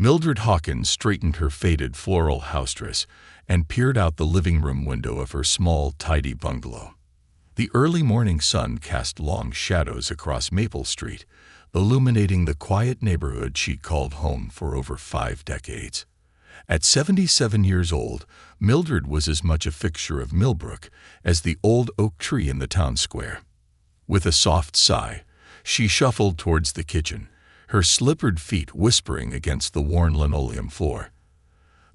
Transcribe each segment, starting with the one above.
Mildred Hawkins straightened her faded floral house dress and peered out the living room window of her small, tidy bungalow. The early morning sun cast long shadows across Maple Street, illuminating the quiet neighborhood she'd called home for over 5 decades. At 77 years old, Mildred was as much a fixture of Millbrook as the old oak tree in the town square. With a soft sigh, she shuffled towards the kitchen, her slippered feet whispering against the worn linoleum floor.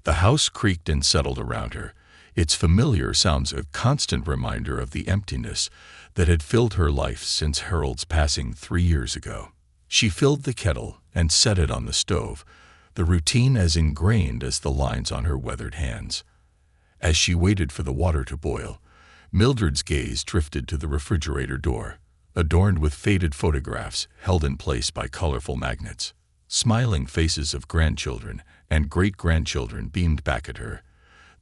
The house creaked and settled around her, its familiar sounds a constant reminder of the emptiness that had filled her life since Harold's passing 3 years ago. She filled the kettle and set it on the stove, the routine as ingrained as the lines on her weathered hands. As she waited for the water to boil, Mildred's gaze drifted to the refrigerator door, adorned with faded photographs held in place by colorful magnets. Smiling faces of grandchildren and great-grandchildren beamed back at her,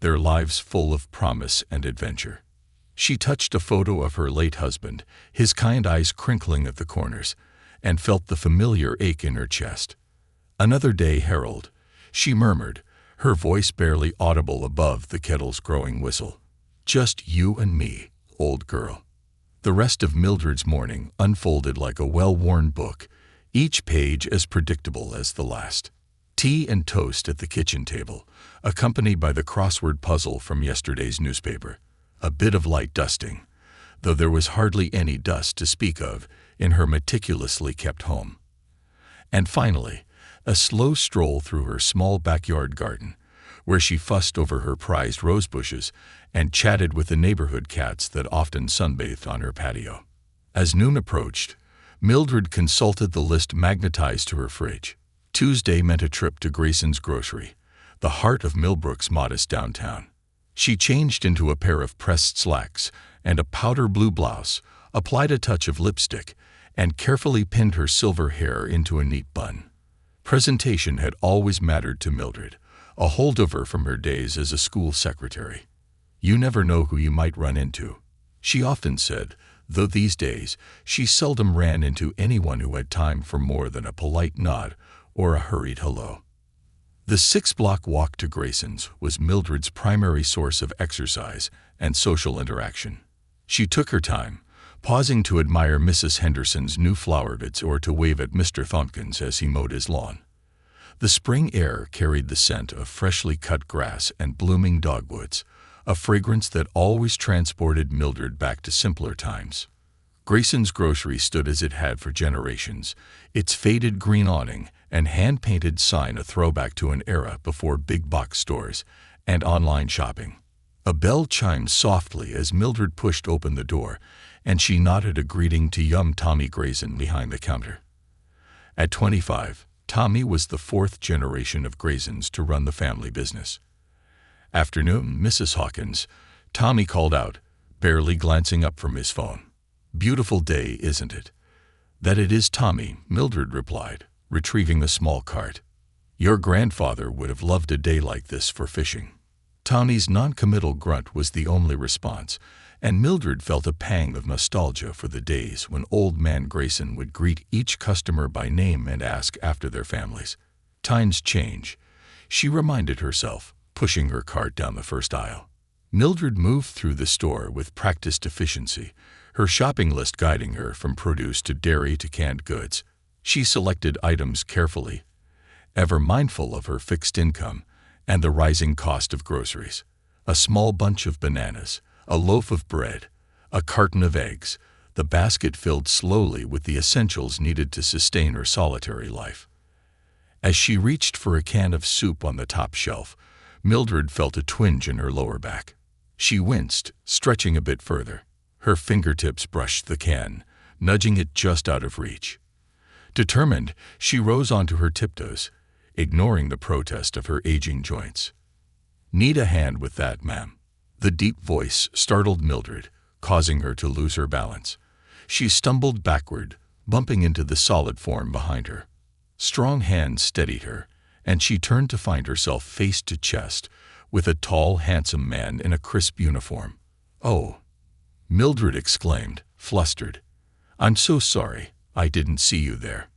their lives full of promise and adventure. She touched a photo of her late husband, his kind eyes crinkling at the corners, and felt the familiar ache in her chest. "Another day, Harold," she murmured, her voice barely audible above the kettle's growing whistle. "Just you and me, old girl." The rest of Mildred's morning unfolded like a well-worn book, each page as predictable as the last. Tea and toast at the kitchen table, accompanied by the crossword puzzle from yesterday's newspaper. A bit of light dusting, though there was hardly any dust to speak of in her meticulously kept home. And finally, a slow stroll through her small backyard garden, where she fussed over her prized rose bushes and chatted with the neighborhood cats that often sunbathed on her patio. As noon approached, Mildred consulted the list magnetized to her fridge. Tuesday meant a trip to Grayson's Grocery, the heart of Millbrook's modest downtown. She changed into a pair of pressed slacks and a powder blue blouse, applied a touch of lipstick, and carefully pinned her silver hair into a neat bun. Presentation had always mattered to Mildred, a holdover from her days as a school secretary. "You never know who you might run into," she often said, though these days she seldom ran into anyone who had time for more than a polite nod or a hurried hello. The 6-block walk to Grayson's was Mildred's primary source of exercise and social interaction. She took her time, pausing to admire Mrs. Henderson's new flower beds or to wave at Mr. Thompkins as he mowed his lawn. The spring air carried the scent of freshly cut grass and blooming dogwoods, a fragrance that always transported Mildred back to simpler times. Grayson's Grocery stood as it had for generations, its faded green awning and hand-painted sign a throwback to an era before big-box stores and online shopping. A bell chimed softly as Mildred pushed open the door, and she nodded a greeting to young Tommy Grayson behind the counter. At 25, Tommy was the 4th generation of Graysons to run the family business. "Afternoon, Mrs. Hawkins," Tommy called out, barely glancing up from his phone. "Beautiful day, isn't it?" "That it is, Tommy," Mildred replied, retrieving the small cart. "Your grandfather would have loved a day like this for fishing." Tommy's non-committal grunt was the only response, and Mildred felt a pang of nostalgia for the days when Old Man Grayson would greet each customer by name and ask after their families. Times change, she reminded herself, pushing her cart down the first aisle. Mildred moved through the store with practiced efficiency, her shopping list guiding her from produce to dairy to canned goods. She selected items carefully, ever mindful of her fixed income and the rising cost of groceries. A small bunch of bananas, a loaf of bread, a carton of eggs, the basket filled slowly with the essentials needed to sustain her solitary life. As she reached for a can of soup on the top shelf, Mildred felt a twinge in her lower back. She winced, stretching a bit further. Her fingertips brushed the can, nudging it just out of reach. Determined, she rose onto her tiptoes, ignoring the protest of her aging joints. "Need a hand with that, ma'am?" The deep voice startled Mildred, causing her to lose her balance. She stumbled backward, bumping into the solid form behind her. Strong hands steadied her, and she turned to find herself face to chest with a tall, handsome man in a crisp uniform. "Oh," Mildred exclaimed, flustered. "I'm so sorry, I didn't see you there."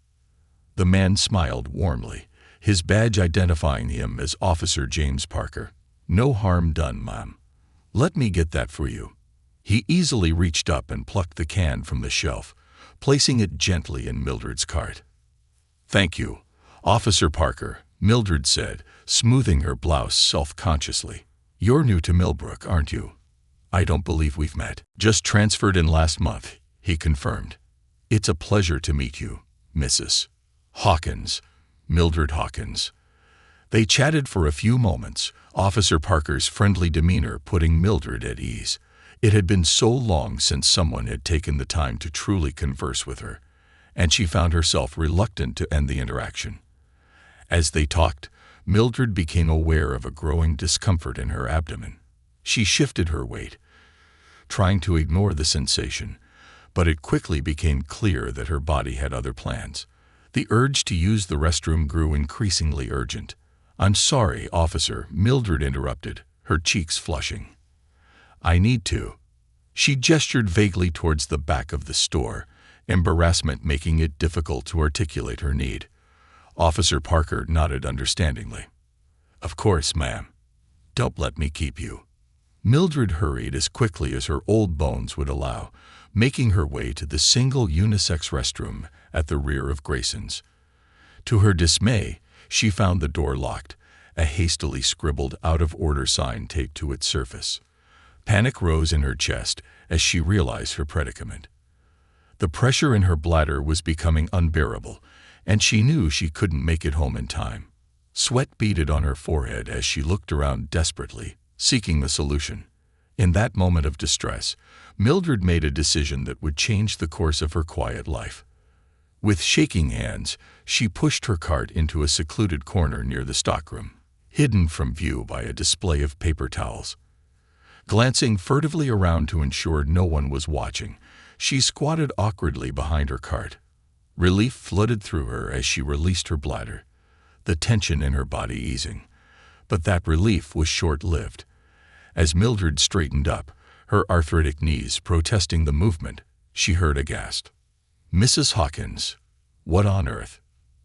The man smiled warmly, his badge identifying him as Officer James Parker. "No harm done, ma'am. Let me get that for you." He easily reached up and plucked the can from the shelf, placing it gently in Mildred's cart. "Thank you, Officer Parker," Mildred said, smoothing her blouse self-consciously. "You're new to Millbrook, aren't you?" "I don't believe we've met. Just transferred in last month," he confirmed. "It's a pleasure to meet you, Mrs. Hawkins." Mildred Hawkins. They chatted for a few moments, Officer Parker's friendly demeanor putting Mildred at ease. It had been so long since someone had taken the time to truly converse with her, and she found herself reluctant to end the interaction. As they talked, Mildred became aware of a growing discomfort in her abdomen. She shifted her weight, trying to ignore the sensation, but it quickly became clear that her body had other plans. The urge to use the restroom grew increasingly urgent. "I'm sorry, officer," Mildred interrupted, her cheeks flushing. "I need to." She gestured vaguely towards the back of the store, embarrassment making it difficult to articulate her need. Officer Parker nodded understandingly. "Of course, ma'am. Don't let me keep you." Mildred hurried as quickly as her old bones would allow, making her way to the single unisex restroom at the rear of Grayson's. To her dismay, she found the door locked, a hastily scribbled out-of-order sign taped to its surface. Panic rose in her chest as she realized her predicament. The pressure in her bladder was becoming unbearable, and she knew she couldn't make it home in time. Sweat beaded on her forehead as she looked around desperately, seeking the solution. In that moment of distress, Mildred made a decision that would change the course of her quiet life. With shaking hands, she pushed her cart into a secluded corner near the stockroom, hidden from view by a display of paper towels. Glancing furtively around to ensure no one was watching, she squatted awkwardly behind her cart. Relief flooded through her as she released her bladder, the tension in her body easing. But that relief was short-lived. As Mildred straightened up, her arthritic knees protesting the movement, she heard aghast, "Mrs. Hawkins, what on earth?"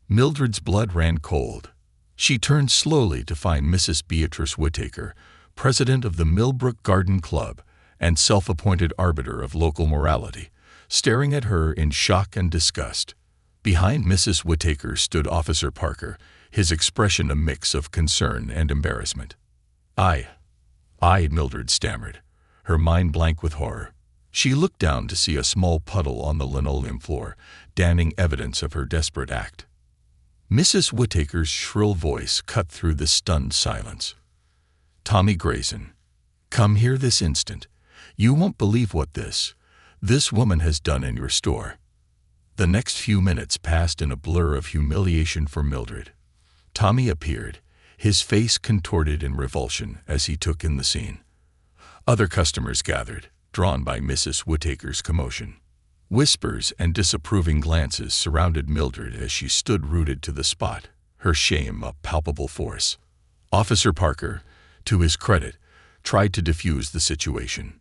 Mildred's blood ran cold. She turned slowly to find Mrs. Beatrice Whittaker, president of the Millbrook Garden Club and self-appointed arbiter of local morality, staring at her in shock and disgust. Behind Mrs. Whittaker stood Officer Parker, his expression a mix of concern and embarrassment. I, Mildred stammered, her mind blank with horror. She looked down to see a small puddle on the linoleum floor, damning evidence of her desperate act. Mrs. Whittaker's shrill voice cut through the stunned silence. "Tommy Grayson, come here this instant. You won't believe what this woman has done in your store." The next few minutes passed in a blur of humiliation for Mildred. Tommy appeared, his face contorted in revulsion as he took in the scene. Other customers gathered, drawn by Mrs. Whittaker's commotion. Whispers and disapproving glances surrounded Mildred as she stood rooted to the spot, her shame a palpable force. Officer Parker, to his credit, tried to defuse the situation.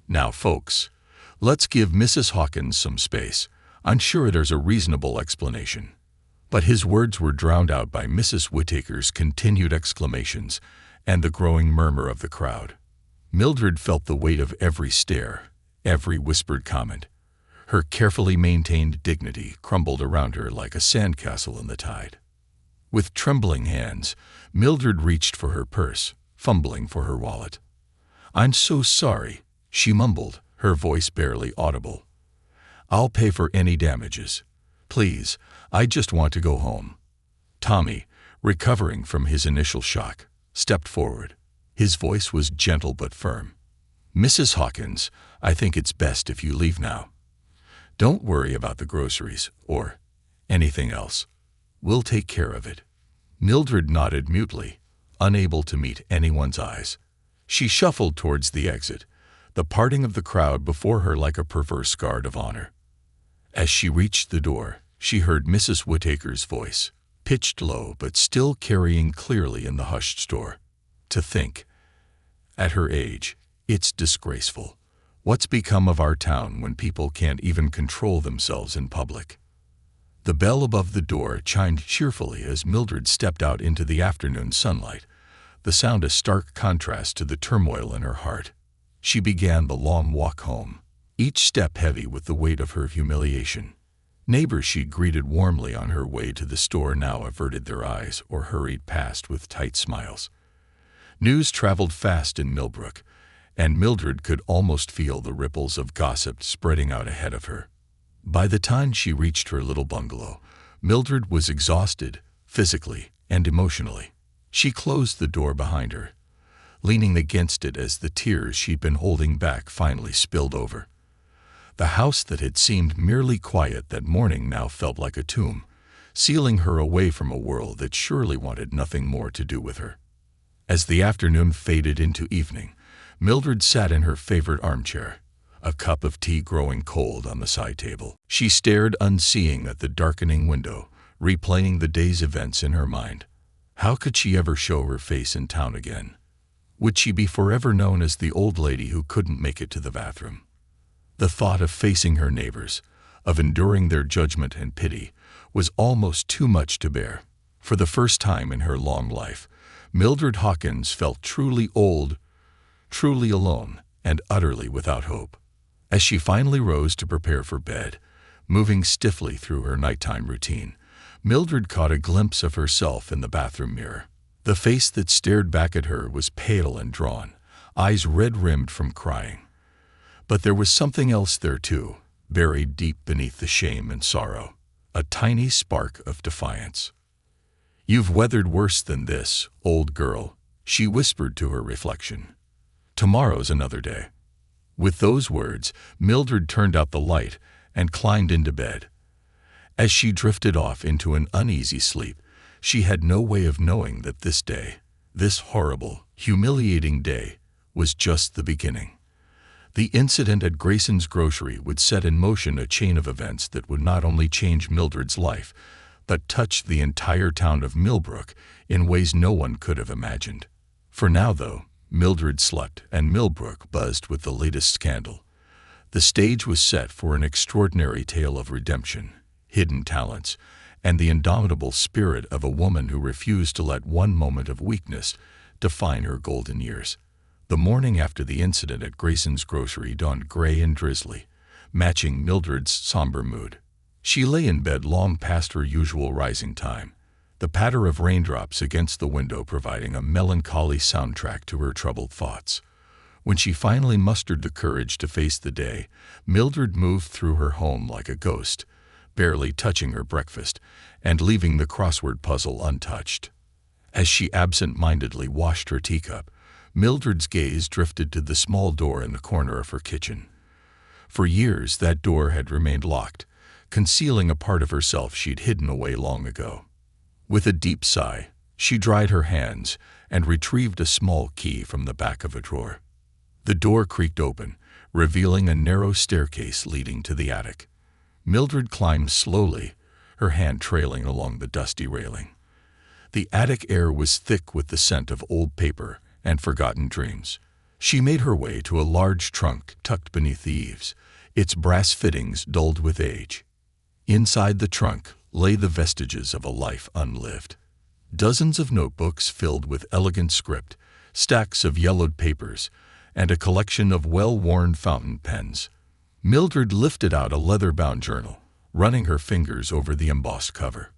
"Now, folks, let's give Mrs. Hawkins some space. I'm sure there's a reasonable explanation." But his words were drowned out by Mrs. Whittaker's continued exclamations and the growing murmur of the crowd. Mildred felt the weight of every stare, every whispered comment. Her carefully maintained dignity crumbled around her like a sandcastle in the tide. With trembling hands, Mildred reached for her purse, fumbling for her wallet. "I'm so sorry," she mumbled, her voice barely audible. "I'll pay for any damages. Please, I just want to go home." Tommy, recovering from his initial shock, stepped forward. His voice was gentle but firm. "Mrs. Hawkins, I think it's best if you leave now. Don't worry about the groceries or anything else. We'll take care of it." Mildred nodded mutely, unable to meet anyone's eyes. She shuffled towards the exit, the parting of the crowd before her like a perverse guard of honor. As she reached the door, she heard Mrs. Whittaker's voice, pitched low but still carrying clearly in the hushed store. "To think, at her age, it's disgraceful. What's become of our town when people can't even control themselves in public?" The bell above the door chimed cheerfully as Mildred stepped out into the afternoon sunlight, the sound a stark contrast to the turmoil in her heart. She began the long walk home, each step heavy with the weight of her humiliation. Neighbors she'd greeted warmly on her way to the store now averted their eyes or hurried past with tight smiles. News traveled fast in Millbrook, and Mildred could almost feel the ripples of gossip spreading out ahead of her. By the time she reached her little bungalow, Mildred was exhausted, physically and emotionally. She closed the door behind her, leaning against it as the tears she'd been holding back finally spilled over. The house that had seemed merely quiet that morning now felt like a tomb, sealing her away from a world that surely wanted nothing more to do with her. As the afternoon faded into evening, Mildred sat in her favorite armchair, a cup of tea growing cold on the side table. She stared unseeing at the darkening window, replaying the day's events in her mind. How could she ever show her face in town again? Would she be forever known as the old lady who couldn't make it to the bathroom? The thought of facing her neighbors, of enduring their judgment and pity, was almost too much to bear. For the first time in her long life, Mildred Hawkins felt truly old, truly alone, and utterly without hope. As she finally rose to prepare for bed, moving stiffly through her nighttime routine, Mildred caught a glimpse of herself in the bathroom mirror. The face that stared back at her was pale and drawn, eyes red-rimmed from crying. But there was something else there too, buried deep beneath the shame and sorrow, a tiny spark of defiance. "You've weathered worse than this, old girl," she whispered to her reflection. "Tomorrow's another day." With those words, Mildred turned out the light and climbed into bed. As she drifted off into an uneasy sleep, she had no way of knowing that this day, this horrible, humiliating day, was just the beginning. The incident at Grayson's grocery would set in motion a chain of events that would not only change Mildred's life, but touch the entire town of Millbrook in ways no one could have imagined. For now, though, Mildred slept and Millbrook buzzed with the latest scandal. The stage was set for an extraordinary tale of redemption, hidden talents, and the indomitable spirit of a woman who refused to let one moment of weakness define her golden years. The morning after the incident at Grayson's grocery dawned gray and drizzly, matching Mildred's somber mood. She lay in bed long past her usual rising time, the patter of raindrops against the window providing a melancholy soundtrack to her troubled thoughts. When she finally mustered the courage to face the day, Mildred moved through her home like a ghost, barely touching her breakfast and leaving the crossword puzzle untouched. As she absent-mindedly washed her teacup, Mildred's gaze drifted to the small door in the corner of her kitchen. For years, that door had remained locked, concealing a part of herself she'd hidden away long ago. With a deep sigh, she dried her hands and retrieved a small key from the back of a drawer. The door creaked open, revealing a narrow staircase leading to the attic. Mildred climbed slowly, her hand trailing along the dusty railing. The attic air was thick with the scent of old paper and forgotten dreams. She made her way to a large trunk tucked beneath the eaves, its brass fittings dulled with age. Inside the trunk lay the vestiges of a life unlived. Dozens of notebooks filled with elegant script, stacks of yellowed papers, and a collection of well-worn fountain pens. Mildred lifted out a leather-bound journal, running her fingers over the embossed cover.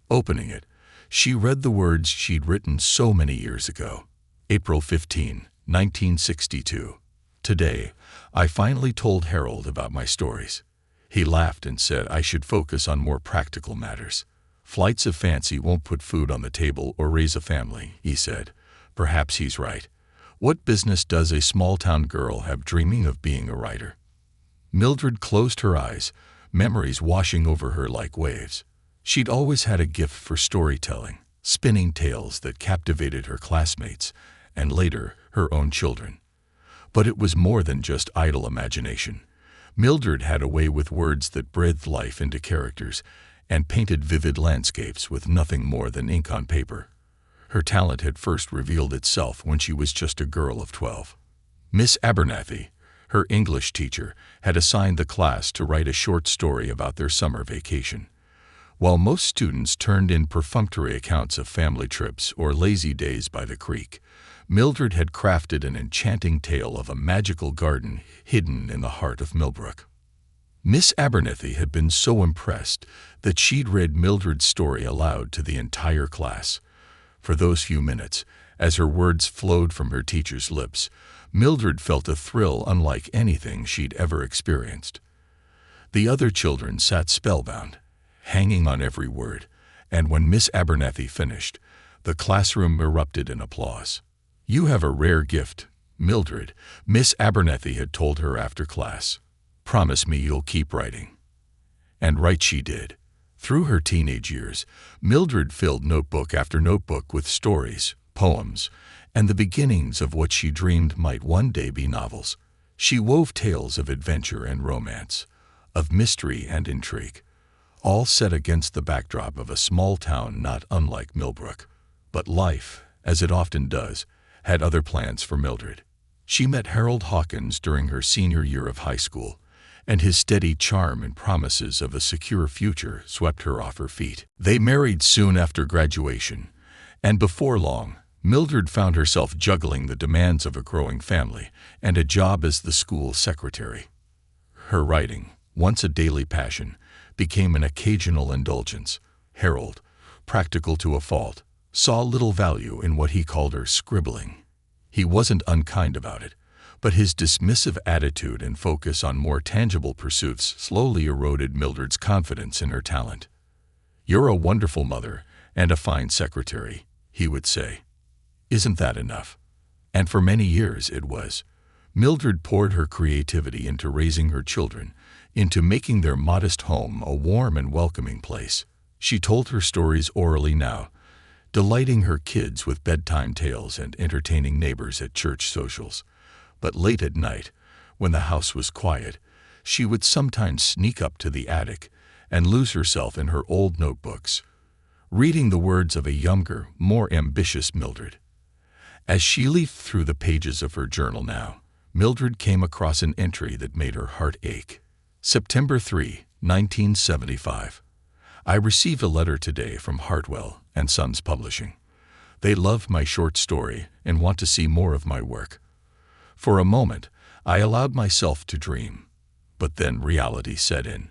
Opening it, she read the words she'd written so many years ago. April 15, 1962. Today, I finally told Harold about my stories. He laughed and said I should focus on more practical matters. Flights of fancy won't put food on the table or raise a family, he said. Perhaps he's right. What business does a small-town girl have dreaming of being a writer? Mildred closed her eyes, memories washing over her like waves. She'd always had a gift for storytelling, spinning tales that captivated her classmates and later her own children. But it was more than just idle imagination. Mildred had a way with words that breathed life into characters and painted vivid landscapes with nothing more than ink on paper. Her talent had first revealed itself when she was just a girl of 12. Miss Abernathy, her English teacher, had assigned the class to write a short story about their summer vacation. While most students turned in perfunctory accounts of family trips or lazy days by the creek, Mildred had crafted an enchanting tale of a magical garden hidden in the heart of Millbrook. Miss Abernethy had been so impressed that she'd read Mildred's story aloud to the entire class. For those few minutes, as her words flowed from her teacher's lips, Mildred felt a thrill unlike anything she'd ever experienced. The other children sat spellbound, hanging on every word, and when Miss Abernethy finished, the classroom erupted in applause. "You have a rare gift, Mildred," Miss Abernethy had told her after class. "Promise me you'll keep writing." And write she did. Through her teenage years, Mildred filled notebook after notebook with stories, poems, and the beginnings of what she dreamed might one day be novels. She wove tales of adventure and romance, of mystery and intrigue, all set against the backdrop of a small town not unlike Millbrook. But life, as it often does, had other plans for Mildred. She met Harold Hawkins during her senior year of high school, and his steady charm and promises of a secure future swept her off her feet. They married soon after graduation, and before long, Mildred found herself juggling the demands of a growing family and a job as the school secretary. Her writing, once a daily passion, became an occasional indulgence. Harold, practical to a fault, saw little value in what he called her scribbling. He wasn't unkind about it, but his dismissive attitude and focus on more tangible pursuits slowly eroded Mildred's confidence in her talent. "You're a wonderful mother and a fine secretary," he would say. "Isn't that enough?" And for many years it was. Mildred poured her creativity into raising her children, into making their modest home a warm and welcoming place. She told her stories orally now, delighting her kids with bedtime tales and entertaining neighbors at church socials. But late at night, when the house was quiet, she would sometimes sneak up to the attic and lose herself in her old notebooks, reading the words of a younger, more ambitious Mildred. As she leafed through the pages of her journal now, Mildred came across an entry that made her heart ache. September 3, 1975. "I received a letter today from Hartwell and Sons Publishing. They love my short story and want to see more of my work. For a moment, I allowed myself to dream, but then reality set in.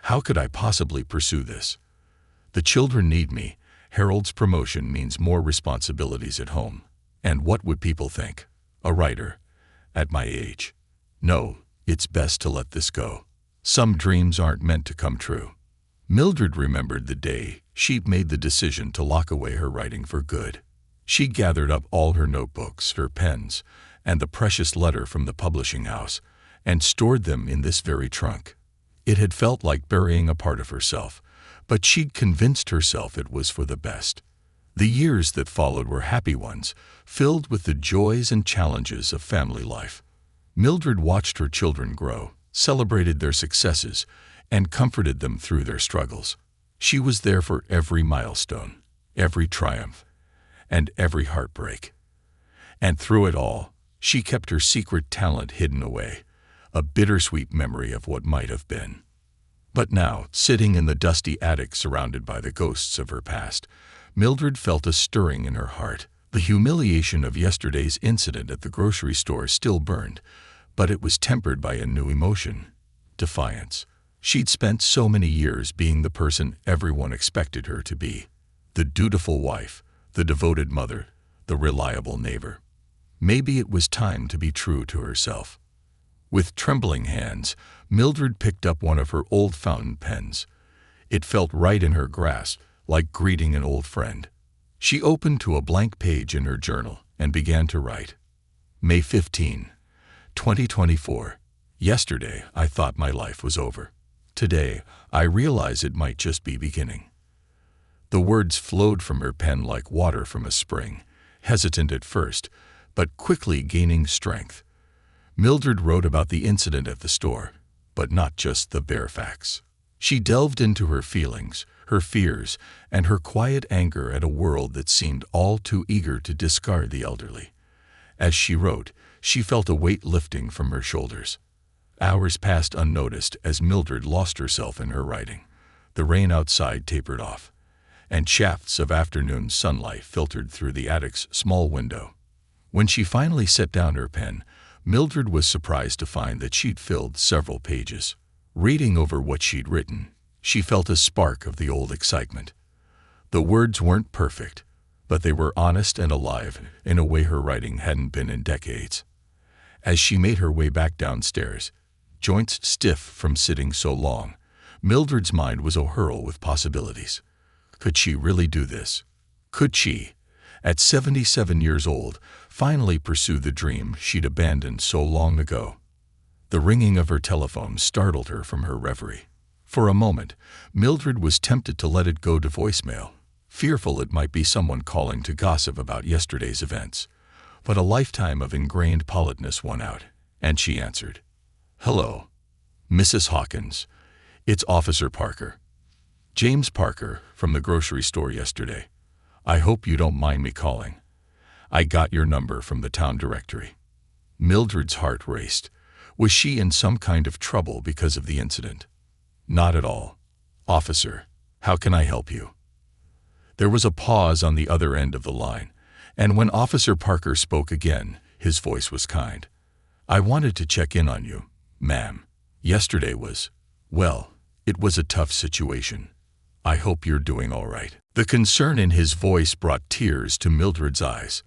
How could I possibly pursue this? The children need me. Harold's promotion means more responsibilities at home. And what would people think? A writer, at my age. No, it's best to let this go. Some dreams aren't meant to come true." Mildred remembered the day she made the decision to lock away her writing for good. She gathered up all her notebooks, her pens, and the precious letter from the publishing house, and stored them in this very trunk. It had felt like burying a part of herself, but she'd convinced herself it was for the best. The years that followed were happy ones, filled with the joys and challenges of family life. Mildred watched her children grow, celebrated their successes, and comforted them through their struggles. She was there for every milestone, every triumph, and every heartbreak. And through it all, she kept her secret talent hidden away, a bittersweet memory of what might have been. But now, sitting in the dusty attic surrounded by the ghosts of her past, Mildred felt a stirring in her heart. The humiliation of yesterday's incident at the grocery store still burned, but it was tempered by a new emotion: defiance. She'd spent so many years being the person everyone expected her to be. The dutiful wife, the devoted mother, the reliable neighbor. Maybe it was time to be true to herself. With trembling hands, Mildred picked up one of her old fountain pens. It felt right in her grasp, like greeting an old friend. She opened to a blank page in her journal and began to write. May 15, 2024. Yesterday, I thought my life was over. Today, I realize it might just be beginning. The words flowed from her pen like water from a spring, hesitant at first, but quickly gaining strength. Mildred wrote about the incident at the store, but not just the bare facts. She delved into her feelings, her fears, and her quiet anger at a world that seemed all too eager to discard the elderly. As she wrote, she felt a weight lifting from her shoulders. Hours passed unnoticed as Mildred lost herself in her writing. The rain outside tapered off, and shafts of afternoon sunlight filtered through the attic's small window. When she finally set down her pen, Mildred was surprised to find that she'd filled several pages. Reading over what she'd written, she felt a spark of the old excitement. The words weren't perfect, but they were honest and alive in a way her writing hadn't been in decades. As she made her way back downstairs, joints stiff from sitting so long, Mildred's mind was awhirl with possibilities. Could she really do this? Could she, at 77 years old, finally pursue the dream she'd abandoned so long ago? The ringing of her telephone startled her from her reverie. For a moment, Mildred was tempted to let it go to voicemail, fearful it might be someone calling to gossip about yesterday's events. But a lifetime of ingrained politeness won out, and she answered. "Hello, Mrs. Hawkins. It's Officer Parker. James Parker from the grocery store yesterday. I hope you don't mind me calling. I got your number from the town directory." Mildred's heart raced. Was she in some kind of trouble because of the incident? Not at all. "Officer, how can I help you?" There was a pause on the other end of the line, and when Officer Parker spoke again, his voice was kind. "I wanted to check in on you, ma'am. Yesterday was, well, it was a tough situation. I hope you're doing all right." The concern in his voice brought tears to Mildred's eyes.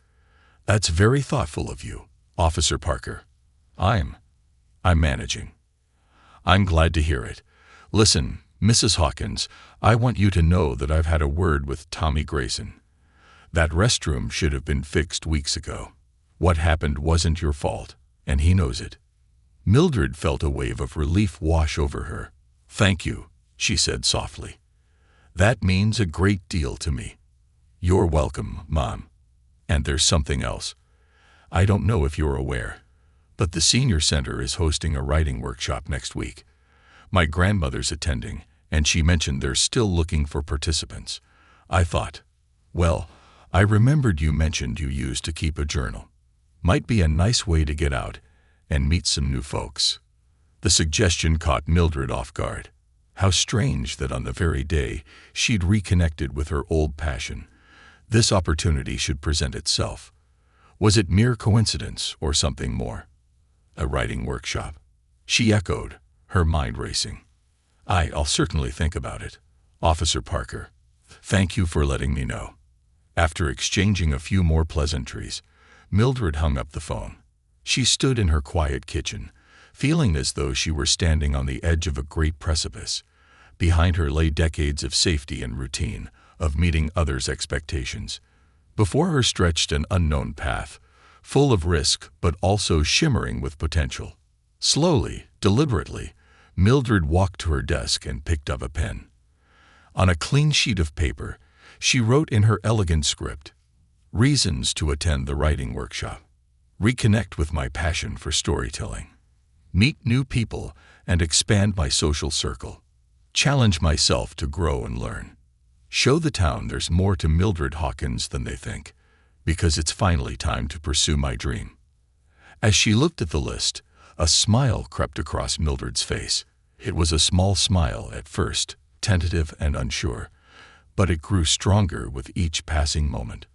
"That's very thoughtful of you, Officer Parker. I'm managing." "I'm glad to hear it. Listen, Mrs. Hawkins, I want you to know that I've had a word with Tommy Grayson. That restroom should have been fixed weeks ago. What happened wasn't your fault, and he knows it." Mildred felt a wave of relief wash over her. "Thank you," she said softly. "That means a great deal to me." "You're welcome, Mom. And there's something else. I don't know if you're aware, but the senior center is hosting a writing workshop next week. My grandmother's attending, and she mentioned they're still looking for participants. I thought, well, I remembered you mentioned you used to keep a journal. Might be a nice way to get out and meet some new folks." The suggestion caught Mildred off guard. How strange that on the very day she'd reconnected with her old passion, this opportunity should present itself. Was it mere coincidence or something more? A writing workshop? She echoed, her mind racing. I'll certainly think about it, Officer Parker. Thank you for letting me know." After exchanging a few more pleasantries, Mildred hung up the phone. She stood in her quiet kitchen, feeling as though she were standing on the edge of a great precipice. Behind her lay decades of safety and routine, of meeting others' expectations. Before her stretched an unknown path, full of risk but also shimmering with potential. Slowly, deliberately, Mildred walked to her desk and picked up a pen. On a clean sheet of paper, she wrote in her elegant script, "Reasons to attend the writing workshop. Reconnect with my passion for storytelling. Meet new people and expand my social circle. Challenge myself to grow and learn. Show the town there's more to Mildred Hawkins than they think, because it's finally time to pursue my dream." As she looked at the list, a smile crept across Mildred's face. It was a small smile at first, tentative and unsure, but it grew stronger with each passing moment.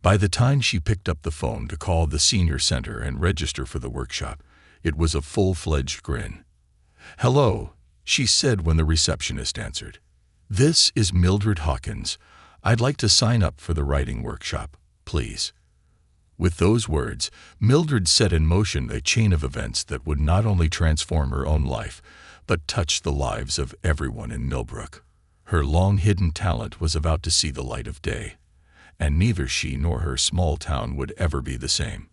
By the time she picked up the phone to call the senior center and register for the workshop, it was a full-fledged grin. "Hello," she said when the receptionist answered. "This is Mildred Hawkins. I'd like to sign up for the writing workshop, please." With those words, Mildred set in motion a chain of events that would not only transform her own life, but touch the lives of everyone in Millbrook. Her long-hidden talent was about to see the light of day, and neither she nor her small town would ever be the same.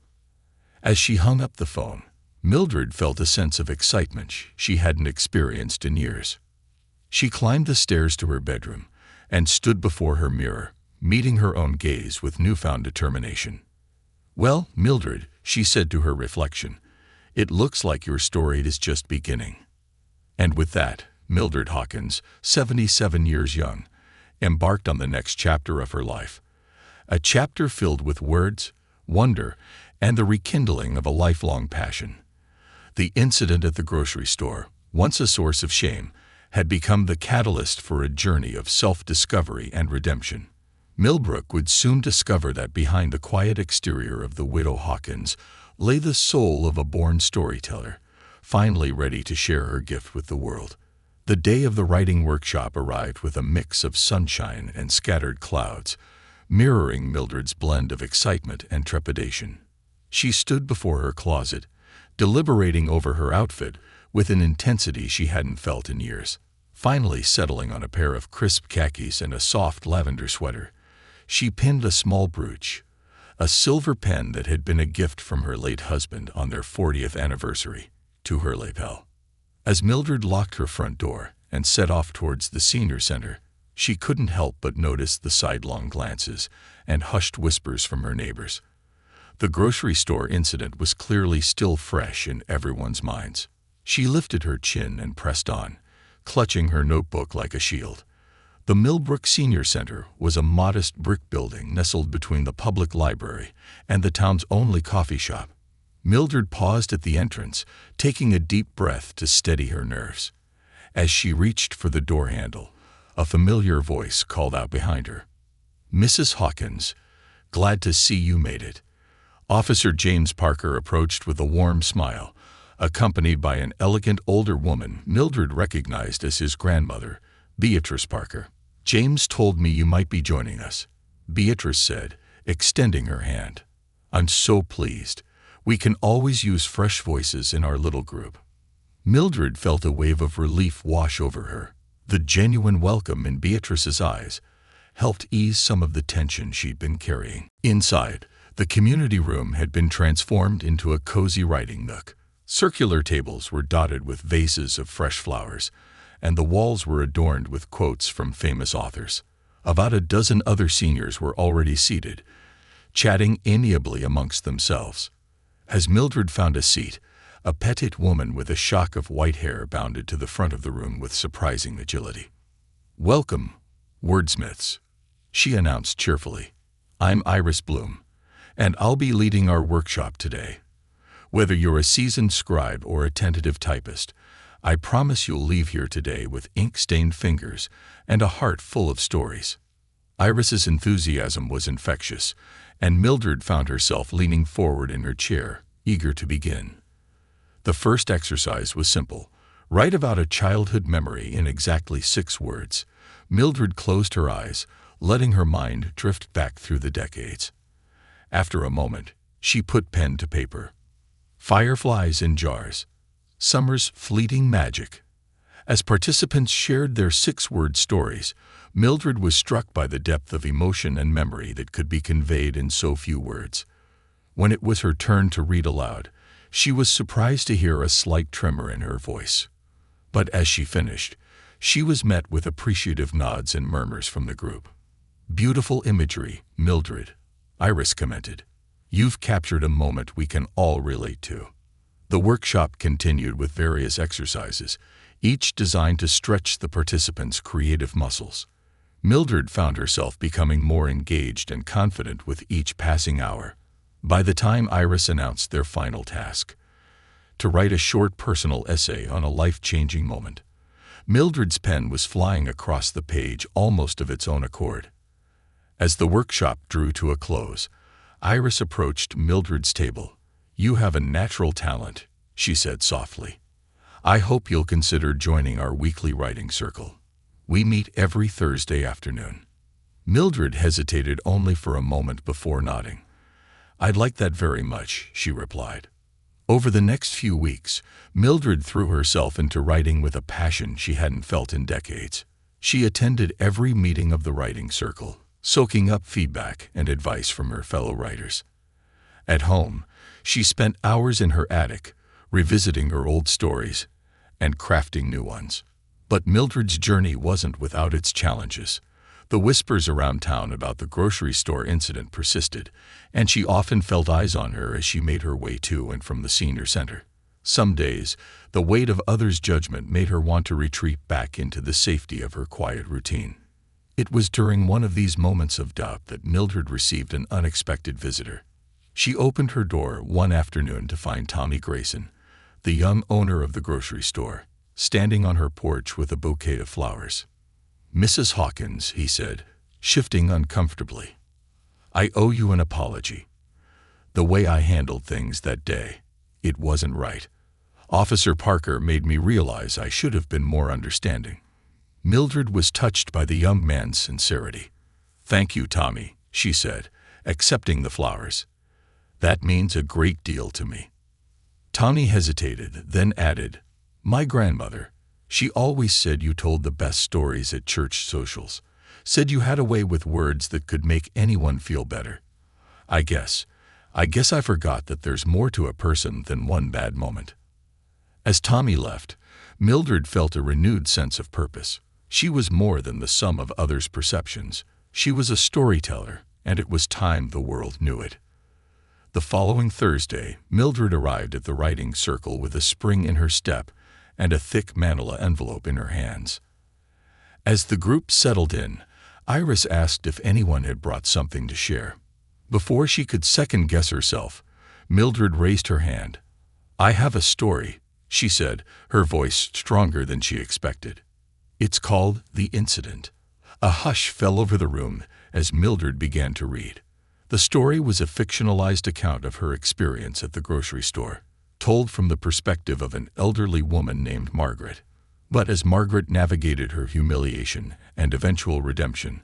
As she hung up the phone, Mildred felt a sense of excitement she hadn't experienced in years. She climbed the stairs to her bedroom and stood before her mirror, meeting her own gaze with newfound determination. "Well, Mildred," she said to her reflection, "it looks like your story is just beginning." And with that, Mildred Hawkins, 77 years young, embarked on the next chapter of her life. A chapter filled with words, wonder, and the rekindling of a lifelong passion. The incident at the grocery store, once a source of shame, had become the catalyst for a journey of self-discovery and redemption. Millbrook would soon discover that behind the quiet exterior of the widow Hawkins lay the soul of a born storyteller, finally ready to share her gift with the world. The day of the writing workshop arrived with a mix of sunshine and scattered clouds, mirroring Mildred's blend of excitement and trepidation. She stood before her closet, deliberating over her outfit with an intensity she hadn't felt in years. Finally settling on a pair of crisp khakis and a soft lavender sweater, she pinned a small brooch, a silver pen that had been a gift from her late husband on their 40th anniversary, to her lapel. As Mildred locked her front door and set off towards the senior center, she couldn't help but notice the sidelong glances and hushed whispers from her neighbors. The grocery store incident was clearly still fresh in everyone's minds. She lifted her chin and pressed on, clutching her notebook like a shield. The Millbrook Senior Center was a modest brick building nestled between the public library and the town's only coffee shop. Mildred paused at the entrance, taking a deep breath to steady her nerves. As she reached for the door handle, a familiar voice called out behind her. "Mrs. Hawkins, glad to see you made it." Officer James Parker approached with a warm smile, accompanied by an elegant older woman Mildred recognized as his grandmother, Beatrice Parker. "James told me you might be joining us," Beatrice said, extending her hand. "I'm so pleased. We can always use fresh voices in our little group." Mildred felt a wave of relief wash over her. The genuine welcome in Beatrice's eyes helped ease some of the tension she'd been carrying. Inside, the community room had been transformed into a cozy writing nook. Circular tables were dotted with vases of fresh flowers, and the walls were adorned with quotes from famous authors. About a dozen other seniors were already seated, chatting amiably amongst themselves. As Mildred found a seat, a petite woman with a shock of white hair bounded to the front of the room with surprising agility. "Welcome, wordsmiths," she announced cheerfully. "I'm Iris Bloom, and I'll be leading our workshop today. Whether you're a seasoned scribe or a tentative typist, I promise you'll leave here today with ink-stained fingers and a heart full of stories." Iris's enthusiasm was infectious, and Mildred found herself leaning forward in her chair, eager to begin. The first exercise was simple. Write about a childhood memory in exactly 6 words. Mildred closed her eyes, letting her mind drift back through the decades. After a moment, she put pen to paper. Fireflies in jars. Summer's fleeting magic. As participants shared their 6-word stories, Mildred was struck by the depth of emotion and memory that could be conveyed in so few words. When it was her turn to read aloud, she was surprised to hear a slight tremor in her voice. But as she finished, she was met with appreciative nods and murmurs from the group. "Beautiful imagery, Mildred," Iris commented. "You've captured a moment we can all relate to." The workshop continued with various exercises, each designed to stretch the participants' creative muscles. Mildred found herself becoming more engaged and confident with each passing hour. By the time Iris announced their final task, to write a short personal essay on a life-changing moment, Mildred's pen was flying across the page almost of its own accord. As the workshop drew to a close, Iris approached Mildred's table. "You have a natural talent," she said softly. "I hope you'll consider joining our weekly writing circle. We meet every Thursday afternoon." Mildred hesitated only for a moment before nodding. "I'd like that very much," she replied. Over the next few weeks, Mildred threw herself into writing with a passion she hadn't felt in decades. She attended every meeting of the writing circle, soaking up feedback and advice from her fellow writers. At home, she spent hours in her attic, revisiting her old stories and crafting new ones. But Mildred's journey wasn't without its challenges. The whispers around town about the grocery store incident persisted, and she often felt eyes on her as she made her way to and from the senior center. Some days, the weight of others' judgment made her want to retreat back into the safety of her quiet routine. It was during one of these moments of doubt that Mildred received an unexpected visitor. She opened her door one afternoon to find Tommy Grayson, the young owner of the grocery store, standing on her porch with a bouquet of flowers. "Mrs. Hawkins," he said, shifting uncomfortably, "I owe you an apology. The way I handled things that day, it wasn't right. Officer Parker made me realize I should have been more understanding." Mildred was touched by the young man's sincerity. "Thank you, Tommy," she said, accepting the flowers. "That means a great deal to me." Tommy hesitated, then added, "My grandmother, she always said you told the best stories at church socials, said you had a way with words that could make anyone feel better. I guess I forgot that there's more to a person than one bad moment." As Tommy left, Mildred felt a renewed sense of purpose. She was more than the sum of others' perceptions. She was a storyteller, and it was time the world knew it. The following Thursday, Mildred arrived at the writing circle with a spring in her step and a thick manila envelope in her hands. As the group settled in, Iris asked if anyone had brought something to share. Before she could second-guess herself, Mildred raised her hand. "I have a story," she said, her voice stronger than she expected. "It's called The Incident." A hush fell over the room as Mildred began to read. The story was a fictionalized account of her experience at the grocery store, told from the perspective of an elderly woman named Margaret. But as Margaret navigated her humiliation and eventual redemption,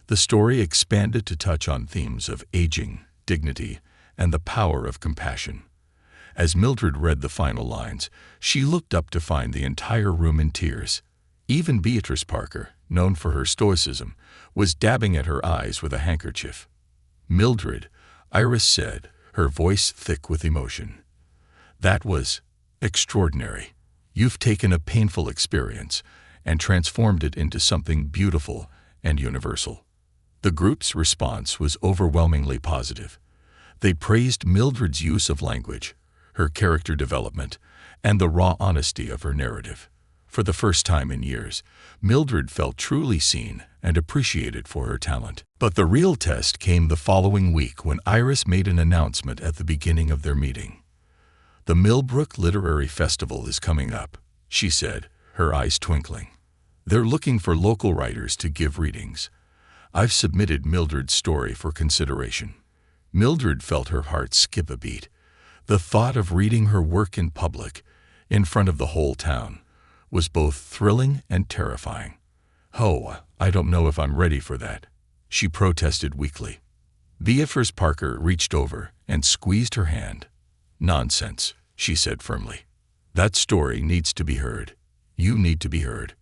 the story expanded to touch on themes of aging, dignity, and the power of compassion. As Mildred read the final lines, she looked up to find the entire room in tears. Even Beatrice Parker, known for her stoicism, was dabbing at her eyes with a handkerchief. "Mildred," Iris said, her voice thick with emotion, "that was extraordinary. You've taken a painful experience and transformed it into something beautiful and universal." The group's response was overwhelmingly positive. They praised Mildred's use of language, her character development, and the raw honesty of her narrative. For the first time in years, Mildred felt truly seen and appreciated for her talent. But the real test came the following week when Iris made an announcement at the beginning of their meeting. "The Millbrook Literary Festival is coming up," she said, her eyes twinkling. "They're looking for local writers to give readings. I've submitted Mildred's story for consideration." Mildred felt her heart skip a beat. The thought of reading her work in public, in front of the whole town, was both thrilling and terrifying. "Oh, I don't know if I'm ready for that," she protested weakly. Beatrice Parker reached over and squeezed her hand. "Nonsense," she said firmly. "That story needs to be heard. You need to be heard."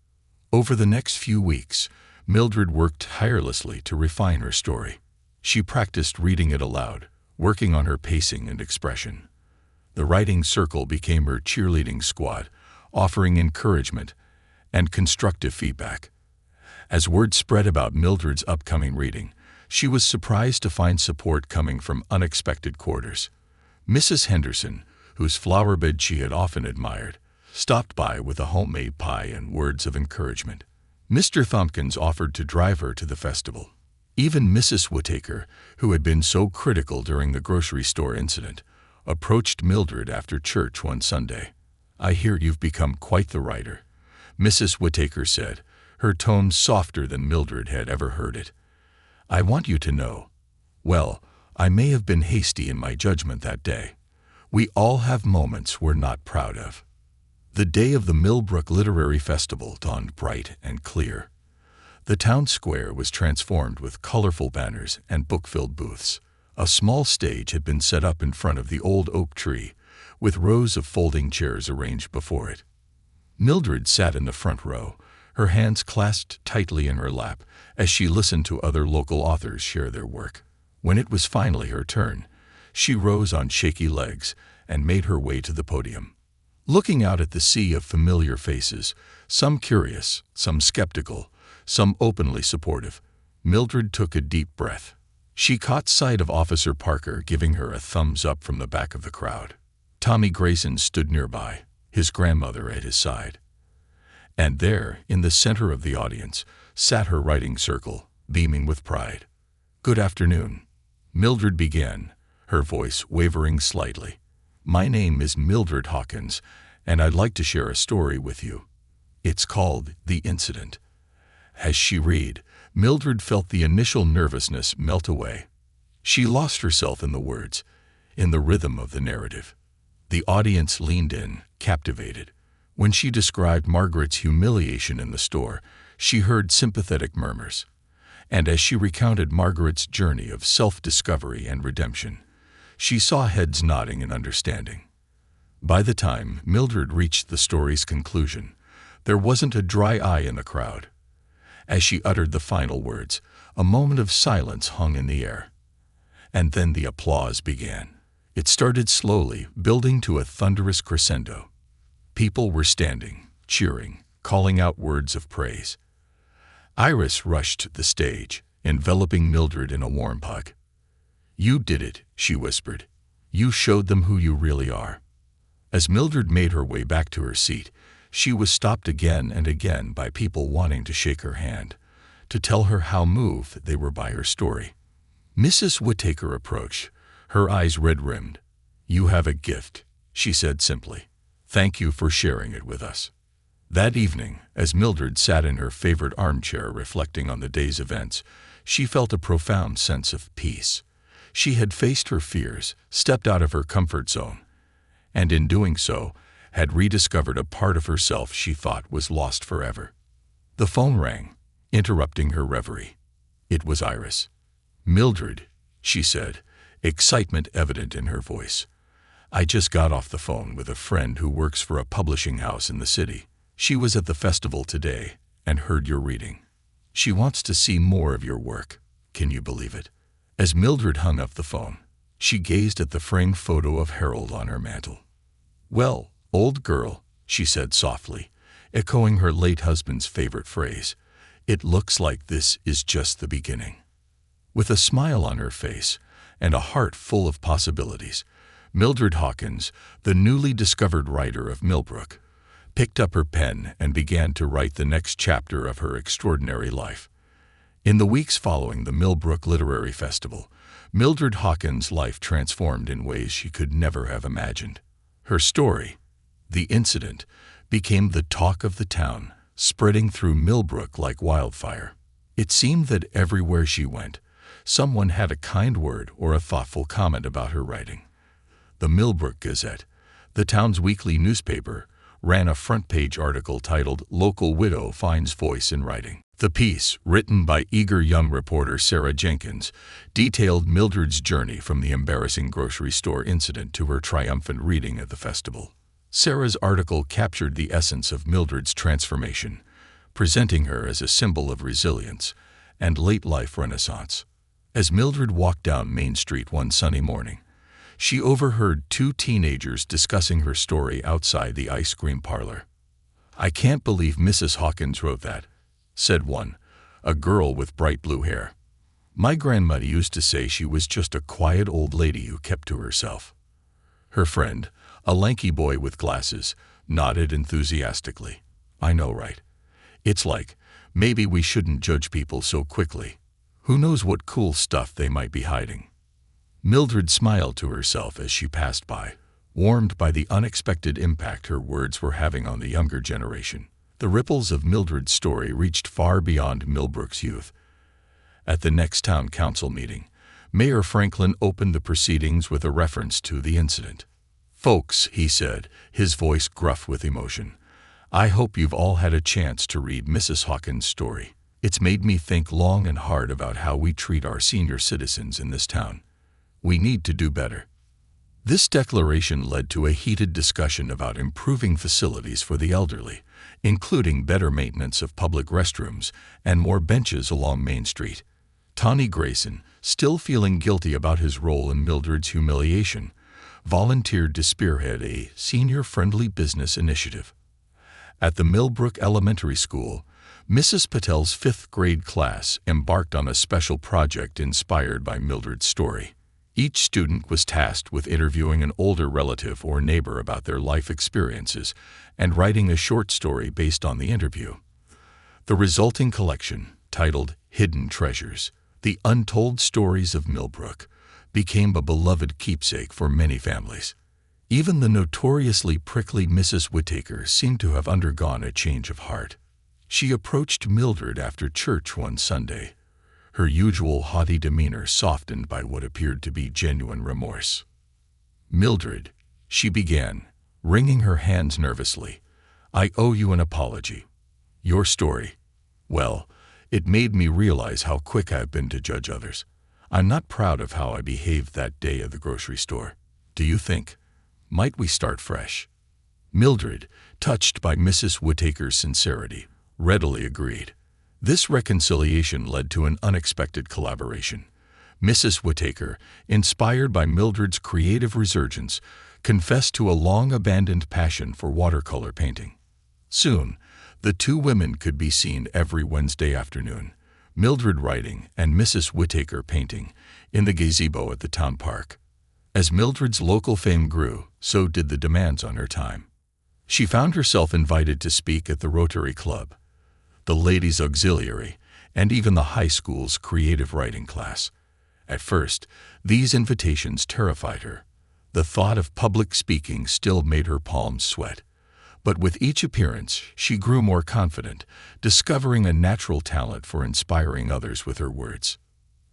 Over the next few weeks, Mildred worked tirelessly to refine her story. She practiced reading it aloud, working on her pacing and expression. The writing circle became her cheerleading squad, offering encouragement and constructive feedback. As word spread about Mildred's upcoming reading, she was surprised to find support coming from unexpected quarters. Mrs. Henderson, whose flowerbed she had often admired, stopped by with a homemade pie and words of encouragement. Mr. Thumpkins offered to drive her to the festival. Even Mrs. Whittaker, who had been so critical during the grocery store incident, approached Mildred after church one Sunday. "I hear you've become quite the writer," Mrs. Whittaker said, her tone softer than Mildred had ever heard it. "I want you to know, well, I may have been hasty in my judgment that day. We all have moments we're not proud of." The day of the Millbrook Literary Festival dawned bright and clear. The town square was transformed with colorful banners and book-filled booths. A small stage had been set up in front of the old oak tree, with rows of folding chairs arranged before it. Mildred sat in the front row, her hands clasped tightly in her lap as she listened to other local authors share their work. When it was finally her turn, she rose on shaky legs and made her way to the podium. Looking out at the sea of familiar faces, some curious, some skeptical, some openly supportive, Mildred took a deep breath. She caught sight of Officer Parker giving her a thumbs up from the back of the crowd. Tommy Grayson stood nearby, his grandmother at his side. And there, in the center of the audience, sat her writing circle, beaming with pride. "Good afternoon," Mildred began, her voice wavering slightly. "My name is Mildred Hawkins, and I'd like to share a story with you. It's called The Incident." As she read, Mildred felt the initial nervousness melt away. She lost herself in the words, in the rhythm of the narrative. The audience leaned in, captivated. When she described Margaret's humiliation in the store, she heard sympathetic murmurs. And as she recounted Margaret's journey of self-discovery and redemption, she saw heads nodding in understanding. By the time Mildred reached the story's conclusion, there wasn't a dry eye in the crowd. As she uttered the final words, a moment of silence hung in the air. And then the applause began. It started slowly, building to a thunderous crescendo. People were standing, cheering, calling out words of praise. Iris rushed the stage, enveloping Mildred in a warm hug. "You did it," she whispered. "You showed them who you really are." As Mildred made her way back to her seat, she was stopped again and again by people wanting to shake her hand, to tell her how moved they were by her story. Mrs. Whittaker approached, her eyes red-rimmed. "You have a gift," she said simply. "Thank you for sharing it with us." That evening, as Mildred sat in her favorite armchair reflecting on the day's events, she felt a profound sense of peace. She had faced her fears, stepped out of her comfort zone, and in doing so, had rediscovered a part of herself she thought was lost forever. The phone rang, interrupting her reverie. It was Iris. "Mildred," she said, excitement evident in her voice. "I just got off the phone with a friend who works for a publishing house in the city. She was at the festival today and heard your reading. She wants to see more of your work. Can you believe it?" As Mildred hung up the phone, she gazed at the framed photo of Harold on her mantel. "Well, old girl," she said softly, echoing her late husband's favorite phrase, "it looks like this is just the beginning." With a smile on her face and a heart full of possibilities, Mildred Hawkins, the newly discovered writer of Millbrook, picked up her pen and began to write the next chapter of her extraordinary life. In the weeks following the Millbrook Literary Festival, Mildred Hawkins' life transformed in ways she could never have imagined. Her story, The Incident, became the talk of the town, spreading through Millbrook like wildfire. It seemed that everywhere she went, someone had a kind word or a thoughtful comment about her writing. The Millbrook Gazette, the town's weekly newspaper, ran a front-page article titled "Local Widow Finds Voice in Writing." The piece, written by eager young reporter Sarah Jenkins, detailed Mildred's journey from the embarrassing grocery store incident to her triumphant reading at the festival. Sarah's article captured the essence of Mildred's transformation, presenting her as a symbol of resilience and late-life renaissance. As Mildred walked down Main Street one sunny morning, she overheard two teenagers discussing her story outside the ice cream parlor. "I can't believe Mrs. Hawkins wrote that," said one, a girl with bright blue hair. "My grandmother used to say she was just a quiet old lady who kept to herself." Her friend, a lanky boy with glasses, nodded enthusiastically. "I know, right? It's like, maybe we shouldn't judge people so quickly. Who knows what cool stuff they might be hiding?" Mildred smiled to herself as she passed by, warmed by the unexpected impact her words were having on the younger generation. The ripples of Mildred's story reached far beyond Millbrook's youth. At the next town council meeting, Mayor Franklin opened the proceedings with a reference to the incident. "Folks," he said, his voice gruff with emotion, "I hope you've all had a chance to read Mrs. Hawkins' story. It's made me think long and hard about how we treat our senior citizens in this town. We need to do better." This declaration led to a heated discussion about improving facilities for the elderly, including better maintenance of public restrooms and more benches along Main Street. Tawny Grayson, still feeling guilty about his role in Mildred's humiliation, volunteered to spearhead a senior-friendly business initiative. At the Millbrook Elementary School, Mrs. Patel's fifth-grade class embarked on a special project inspired by Mildred's story. Each student was tasked with interviewing an older relative or neighbor about their life experiences and writing a short story based on the interview. The resulting collection, titled Hidden Treasures, The Untold Stories of Millbrook, became a beloved keepsake for many families. Even the notoriously prickly Mrs. Whittaker seemed to have undergone a change of heart. She approached Mildred after church one Sunday, her usual haughty demeanor softened by what appeared to be genuine remorse. "Mildred," she began, wringing her hands nervously, "I owe you an apology. Your story, well, it made me realize how quick I've been to judge others. I'm not proud of how I behaved that day at the grocery store. Do you think? Might we start fresh?" Mildred, touched by Mrs. Whittaker's sincerity, readily agreed. This reconciliation led to an unexpected collaboration. Mrs. Whittaker, inspired by Mildred's creative resurgence, confessed to a long-abandoned passion for watercolor painting. Soon, the two women could be seen every Wednesday afternoon, Mildred writing and Mrs. Whittaker painting, in the gazebo at the town park. As Mildred's local fame grew, so did the demands on her time. She found herself invited to speak at the Rotary Club, the Ladies' Auxiliary, and even the high school's creative writing class. At first, these invitations terrified her. The thought of public speaking still made her palms sweat. But with each appearance, she grew more confident, discovering a natural talent for inspiring others with her words.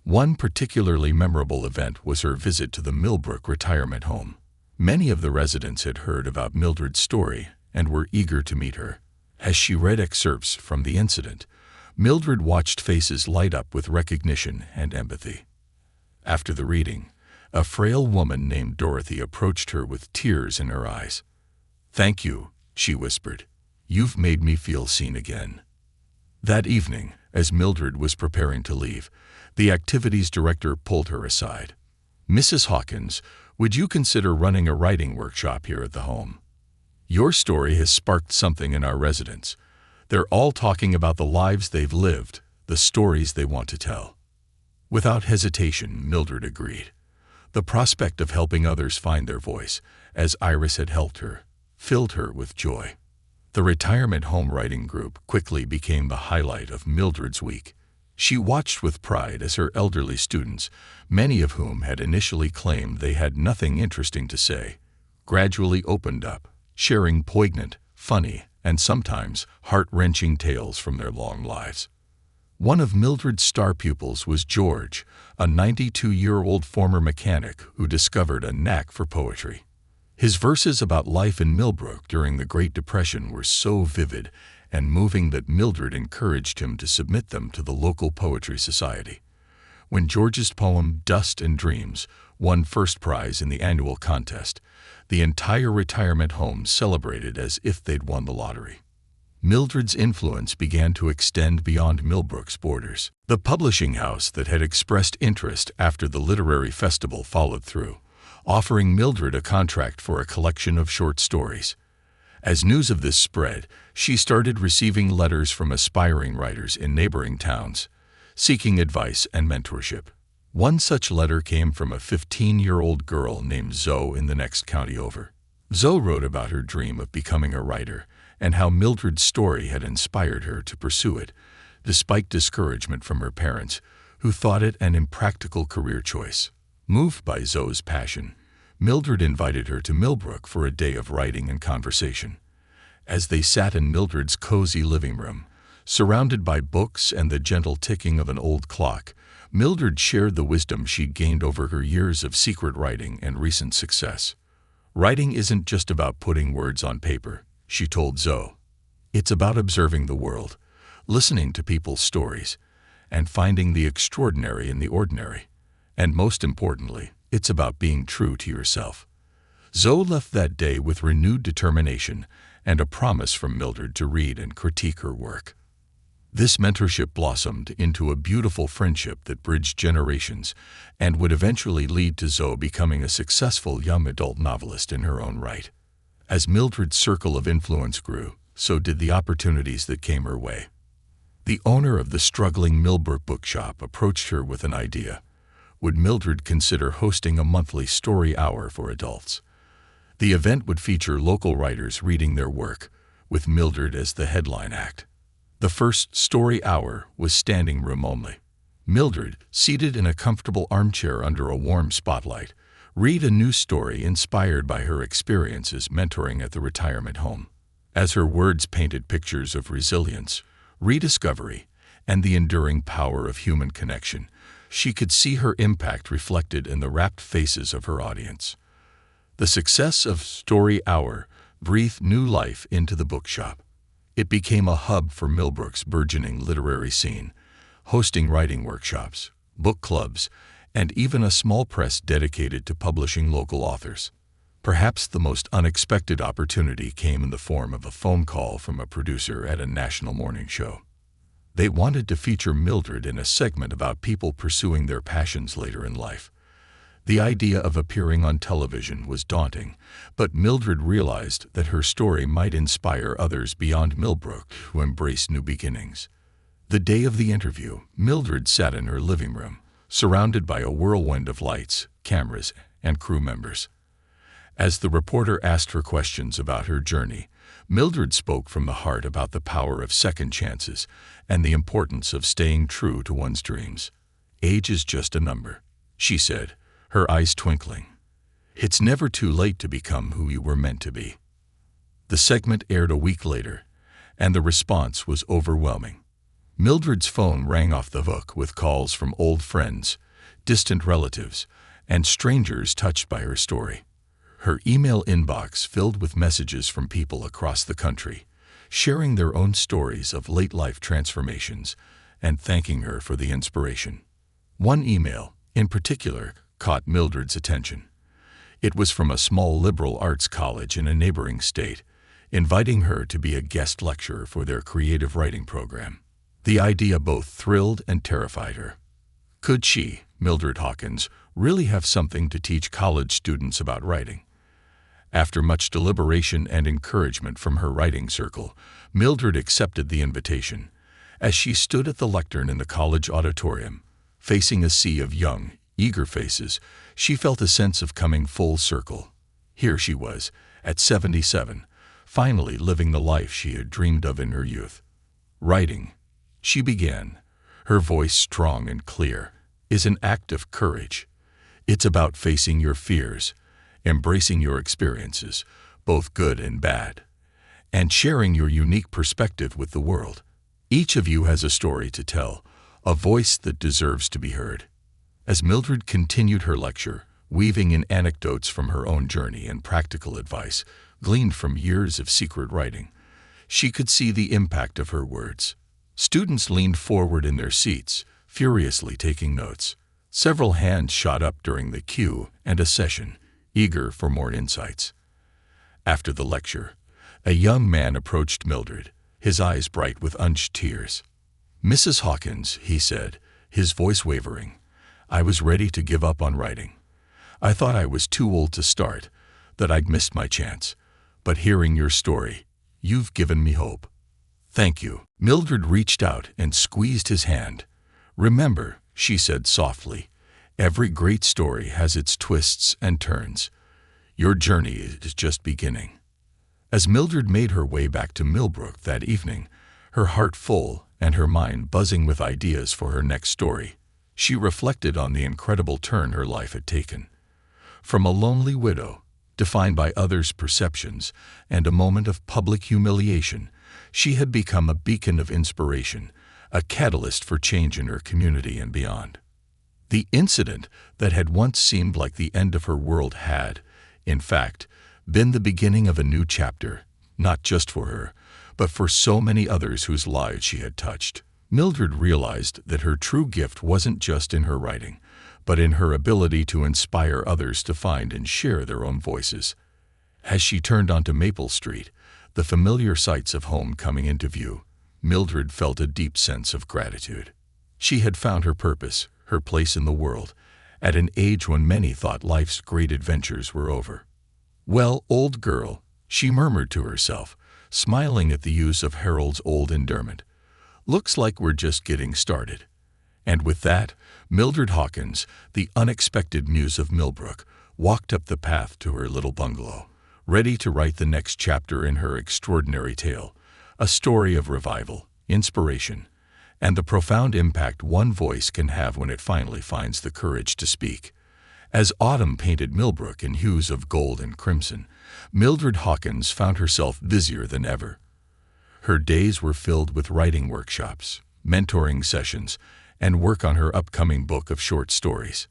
One particularly memorable event was her visit to the Millbrook retirement home. Many of the residents had heard about Mildred's story and were eager to meet her. As she read excerpts from the incident, Mildred watched faces light up with recognition and empathy. After the reading, a frail woman named Dorothy approached her with tears in her eyes. "Thank you," she whispered. "You've made me feel seen again." That evening, as Mildred was preparing to leave, the activities director pulled her aside. "Mrs. Hawkins, would you consider running a writing workshop here at the home? Your story has sparked something in our residents. They're all talking about the lives they've lived, the stories they want to tell." Without hesitation, Mildred agreed. The prospect of helping others find their voice, as Iris had helped her, filled her with joy. The retirement home writing group quickly became the highlight of Mildred's week. She watched with pride as her elderly students, many of whom had initially claimed they had nothing interesting to say, gradually opened up, sharing poignant, funny, and sometimes heart-wrenching tales from their long lives. One of Mildred's star pupils was George, a 92-year-old former mechanic who discovered a knack for poetry. His verses about life in Millbrook during the Great Depression were so vivid and moving that Mildred encouraged him to submit them to the local poetry society. When George's poem Dust and Dreams won first prize in the annual contest, the entire retirement home celebrated as if they'd won the lottery. Mildred's influence began to extend beyond Millbrook's borders. The publishing house that had expressed interest after the literary festival followed through, offering Mildred a contract for a collection of short stories. As news of this spread, she started receiving letters from aspiring writers in neighboring towns, seeking advice and mentorship. One such letter came from a 15-year-old girl named Zoe in the next county over. Zoe wrote about her dream of becoming a writer and how Mildred's story had inspired her to pursue it, despite discouragement from her parents, who thought it an impractical career choice. Moved by Zoe's passion, Mildred invited her to Millbrook for a day of writing and conversation. As they sat in Mildred's cozy living room, surrounded by books and the gentle ticking of an old clock, Mildred shared the wisdom she'd gained over her years of secret writing and recent success. "Writing isn't just about putting words on paper," she told Zoe. "It's about observing the world, listening to people's stories, and finding the extraordinary in the ordinary. And most importantly, it's about being true to yourself." Zoe left that day with renewed determination and a promise from Mildred to read and critique her work. This mentorship blossomed into a beautiful friendship that bridged generations and would eventually lead to Zoe becoming a successful young adult novelist in her own right. As Mildred's circle of influence grew, so did the opportunities that came her way. The owner of the struggling Millbrook bookshop approached her with an idea. Would Mildred consider hosting a monthly story hour for adults? The event would feature local writers reading their work, with Mildred as the headline act. The first story hour was standing room only. Mildred, seated in a comfortable armchair under a warm spotlight, Read a new story inspired by her experiences mentoring at the retirement home. As her words painted pictures of resilience, rediscovery, and the enduring power of human connection, she could see her impact reflected in the rapt faces of her audience. The success of Story Hour breathed new life into the bookshop. It became a hub for Millbrook's burgeoning literary scene, hosting writing workshops, book clubs, and even a small press dedicated to publishing local authors. Perhaps the most unexpected opportunity came in the form of a phone call from a producer at a national morning show. They wanted to feature Mildred in a segment about people pursuing their passions later in life. The idea of appearing on television was daunting, but Mildred realized that her story might inspire others beyond Millbrook to embrace new beginnings. The day of the interview, Mildred sat in her living room, surrounded by a whirlwind of lights, cameras, and crew members. As the reporter asked her questions about her journey, Mildred spoke from the heart about the power of second chances and the importance of staying true to one's dreams. "Age is just a number," she said, her eyes twinkling. "It's never too late to become who you were meant to be." The segment aired a week later, and the response was overwhelming. Mildred's phone rang off the hook with calls from old friends, distant relatives, and strangers touched by her story. Her email inbox filled with messages from people across the country, sharing their own stories of late-life transformations and thanking her for the inspiration. One email, in particular, caught Mildred's attention. It was from a small liberal arts college in a neighboring state, inviting her to be a guest lecturer for their creative writing program. The idea both thrilled and terrified her. Could she, Mildred Hawkins, really have something to teach college students about writing? After much deliberation and encouragement from her writing circle, Mildred accepted the invitation. As she stood at the lectern in the college auditorium, facing a sea of young, eager faces, she felt a sense of coming full circle. Here she was, at 77, finally living the life she had dreamed of in her youth. "Writing," she began, her voice strong and clear, "is an act of courage. It's about facing your fears, embracing your experiences, both good and bad, and sharing your unique perspective with the world. Each of you has a story to tell, a voice that deserves to be heard." As Mildred continued her lecture, weaving in anecdotes from her own journey and practical advice gleaned from years of secret writing, she could see the impact of her words. Students leaned forward in their seats, furiously taking notes. Several hands shot up during the Q&A session, eager for more insights. After the lecture, a young man approached Mildred, his eyes bright with unshed tears. "Mrs. Hawkins," he said, his voice wavering, "I was ready to give up on writing. I thought I was too old to start, that I'd missed my chance. But hearing your story, you've given me hope." "Thank you." Mildred reached out and squeezed his hand. "Remember," she said softly, "every great story has its twists and turns. Your journey is just beginning." As Mildred made her way back to Millbrook that evening, her heart full and her mind buzzing with ideas for her next story, she reflected on the incredible turn her life had taken. From a lonely widow, defined by others' perceptions, and a moment of public humiliation, she had become a beacon of inspiration, a catalyst for change in her community and beyond. The incident that had once seemed like the end of her world had, in fact, been the beginning of a new chapter, not just for her, but for so many others whose lives she had touched. Mildred realized that her true gift wasn't just in her writing, but in her ability to inspire others to find and share their own voices. As she turned onto Maple Street, the familiar sights of home coming into view, Mildred felt a deep sense of gratitude. She had found her purpose, her place in the world, at an age when many thought life's great adventures were over. "Well, old girl," she murmured to herself, smiling at the use of Harold's old endearment, "looks like we're just getting started." And with that, Mildred Hawkins, the unexpected muse of Millbrook, walked up the path to her little bungalow, ready to write the next chapter in her extraordinary tale, a story of revival, inspiration, and the profound impact one voice can have when it finally finds the courage to speak. As autumn painted Millbrook in hues of gold and crimson, Mildred Hawkins found herself busier than ever. Her days were filled with writing workshops, mentoring sessions, and work on her upcoming book of short stories.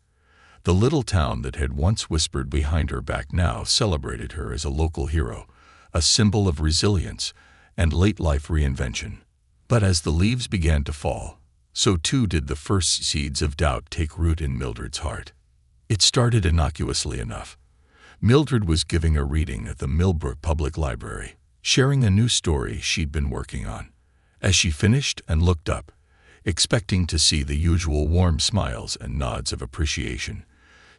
The little town that had once whispered behind her back now celebrated her as a local hero, a symbol of resilience and late-life reinvention. But as the leaves began to fall, so too did the first seeds of doubt take root in Mildred's heart. It started innocuously enough. Mildred was giving a reading at the Millbrook Public Library, sharing a new story she'd been working on. As she finished and looked up, expecting to see the usual warm smiles and nods of appreciation,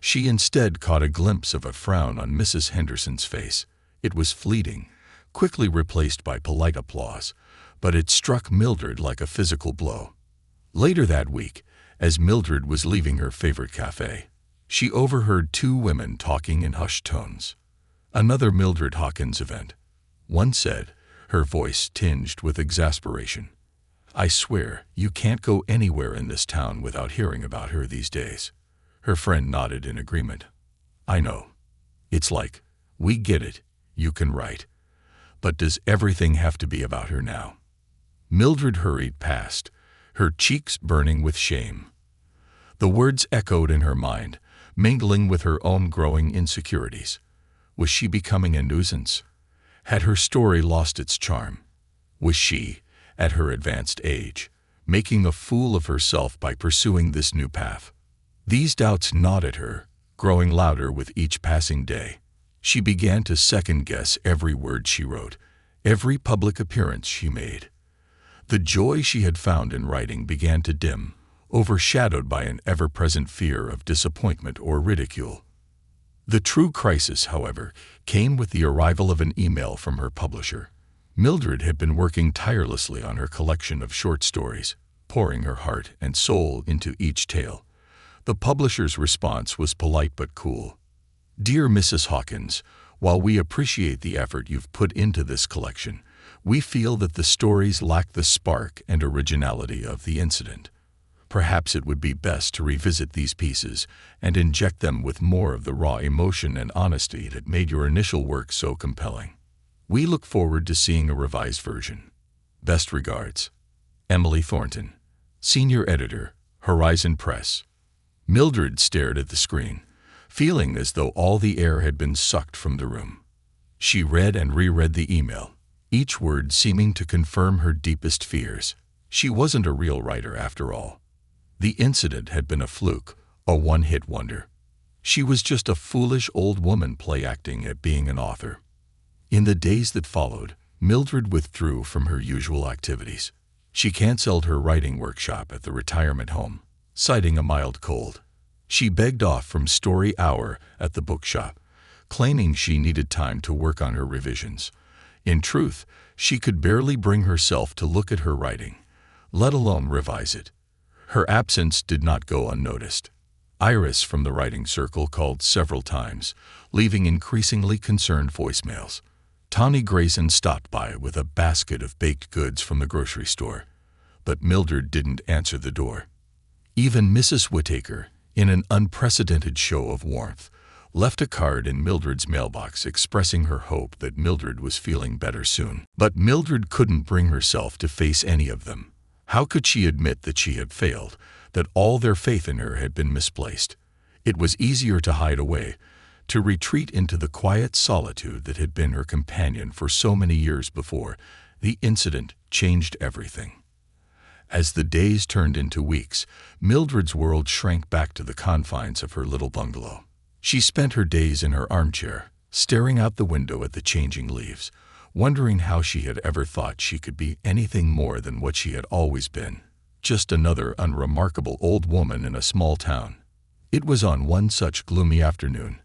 she instead caught a glimpse of a frown on Mrs. Henderson's face. It was fleeting, quickly replaced by polite applause, but it struck Mildred like a physical blow. Later that week, as Mildred was leaving her favorite cafe, she overheard two women talking in hushed tones. Another Mildred Hawkins event. One said, her voice tinged with exasperation, "I swear, you can't go anywhere in this town without hearing about her these days." Her friend nodded in agreement. "I know. It's like, we get it, you can write. But does everything have to be about her now?" Mildred hurried past, her cheeks burning with shame. The words echoed in her mind, mingling with her own growing insecurities. Was she becoming a nuisance? Had her story lost its charm? Was she, at her advanced age, making a fool of herself by pursuing this new path? These doubts gnawed at her, growing louder with each passing day. She began to second-guess every word she wrote, every public appearance she made. The joy she had found in writing began to dim, overshadowed by an ever-present fear of disappointment or ridicule. The true crisis, however, came with the arrival of an email from her publisher. Mildred had been working tirelessly on her collection of short stories, pouring her heart and soul into each tale. The publisher's response was polite but cool. "Dear Mrs. Hawkins, while we appreciate the effort you've put into this collection, we feel that the stories lack the spark and originality of the incident. Perhaps it would be best to revisit these pieces and inject them with more of the raw emotion and honesty that made your initial work so compelling. We look forward to seeing a revised version. Best regards, Emily Thornton, Senior Editor, Horizon Press." Mildred stared at the screen, feeling as though all the air had been sucked from the room. She read and reread the email, each word seeming to confirm her deepest fears. She wasn't a real writer after all. The incident had been a fluke, a one-hit wonder. She was just a foolish old woman play-acting at being an author. In the days that followed, Mildred withdrew from her usual activities. She canceled her writing workshop at the retirement home, citing a mild cold. She begged off from story hour at the bookshop, claiming she needed time to work on her revisions. In truth, she could barely bring herself to look at her writing, let alone revise it. Her absence did not go unnoticed. Iris from the writing circle called several times, leaving increasingly concerned voicemails. Tawny Grayson stopped by with a basket of baked goods from the grocery store, but Mildred didn't answer the door. Even Mrs. Whittaker, in an unprecedented show of warmth, left a card in Mildred's mailbox expressing her hope that Mildred was feeling better soon. But Mildred couldn't bring herself to face any of them. How could she admit that she had failed, that all their faith in her had been misplaced? It was easier to hide away, to retreat into the quiet solitude that had been her companion for so many years before. The incident changed everything. As the days turned into weeks, Mildred's world shrank back to the confines of her little bungalow. She spent her days in her armchair, staring out the window at the changing leaves, wondering how she had ever thought she could be anything more than what she had always been, just another unremarkable old woman in a small town. It was on one such gloomy afternoon,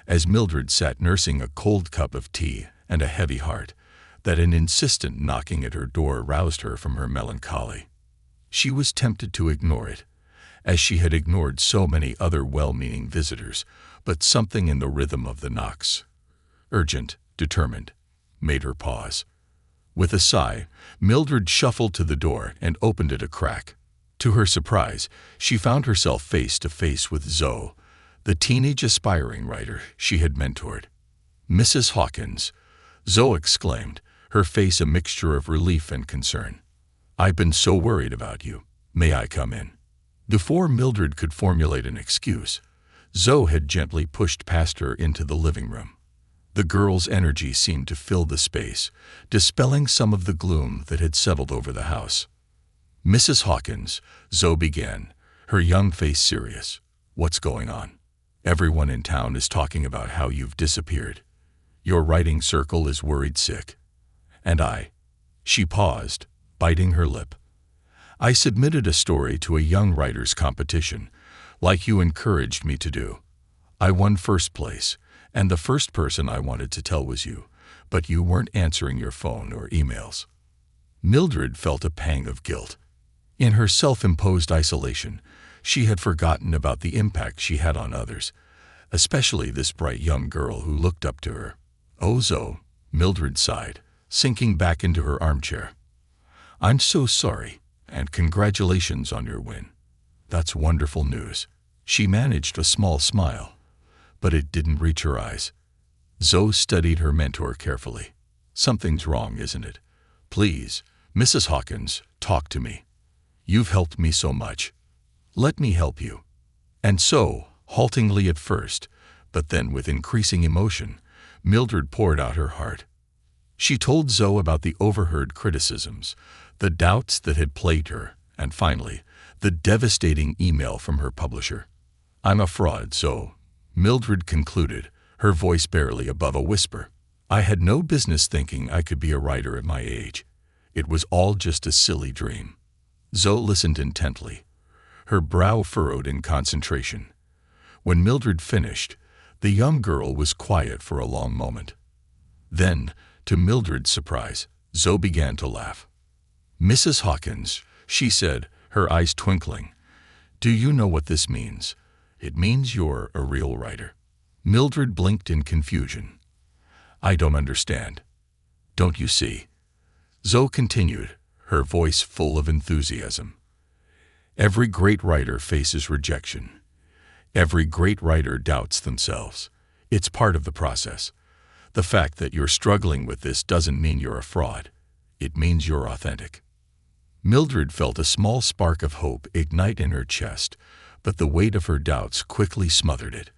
as Mildred sat nursing a cold cup of tea and a heavy heart, that an insistent knocking at her door roused her from her melancholy. She was tempted to ignore it, as she had ignored so many other well-meaning visitors, but something in the rhythm of the knocks, urgent, determined, made her pause. With a sigh, Mildred shuffled to the door and opened it a crack. To her surprise, she found herself face to face with Zoe, the teenage aspiring writer she had mentored. "Mrs. Hawkins," Zoe exclaimed, her face a mixture of relief and concern. "I've been so worried about you. May I come in?" Before Mildred could formulate an excuse, Zoe had gently pushed past her into the living room. The girl's energy seemed to fill the space, dispelling some of the gloom that had settled over the house. "Mrs. Hawkins," Zoe began, her young face serious, "what's going on? Everyone in town is talking about how you've disappeared. Your writing circle is worried sick. And She paused, biting her lip. "I submitted a story to a young writers' competition, like you encouraged me to do. I won first place, and the first person I wanted to tell was you, but you weren't answering your phone or emails." Mildred felt a pang of guilt. In her self-imposed isolation, she had forgotten about the impact she had on others, especially this bright young girl who looked up to her. "Oh, Zoe," Mildred sighed, sinking back into her armchair. "I'm so sorry, and congratulations on your win. That's wonderful news." She managed a small smile, but it didn't reach her eyes. Zoe studied her mentor carefully. "Something's wrong, isn't it? Please, Mrs. Hawkins, talk to me. You've helped me so much. Let me help you." And so, haltingly at first, but then with increasing emotion, Mildred poured out her heart. She told Zoe about the overheard criticisms, the doubts that had plagued her, and finally, the devastating email from her publisher. "I'm a fraud, Zoe," Mildred concluded, her voice barely above a whisper. "I had no business thinking I could be a writer at my age. It was all just a silly dream." Zoe listened intently, her brow furrowed in concentration. When Mildred finished, the young girl was quiet for a long moment. Then, to Mildred's surprise, Zoe began to laugh. "Mrs. Hawkins," she said, her eyes twinkling, "do you know what this means? It means you're a real writer." Mildred blinked in confusion. "I don't understand." "Don't you see?" Zoe continued, her voice full of enthusiasm. "Every great writer faces rejection. Every great writer doubts themselves. It's part of the process. The fact that you're struggling with this doesn't mean you're a fraud. It means you're authentic." Mildred felt a small spark of hope ignite in her chest, but the weight of her doubts quickly smothered it.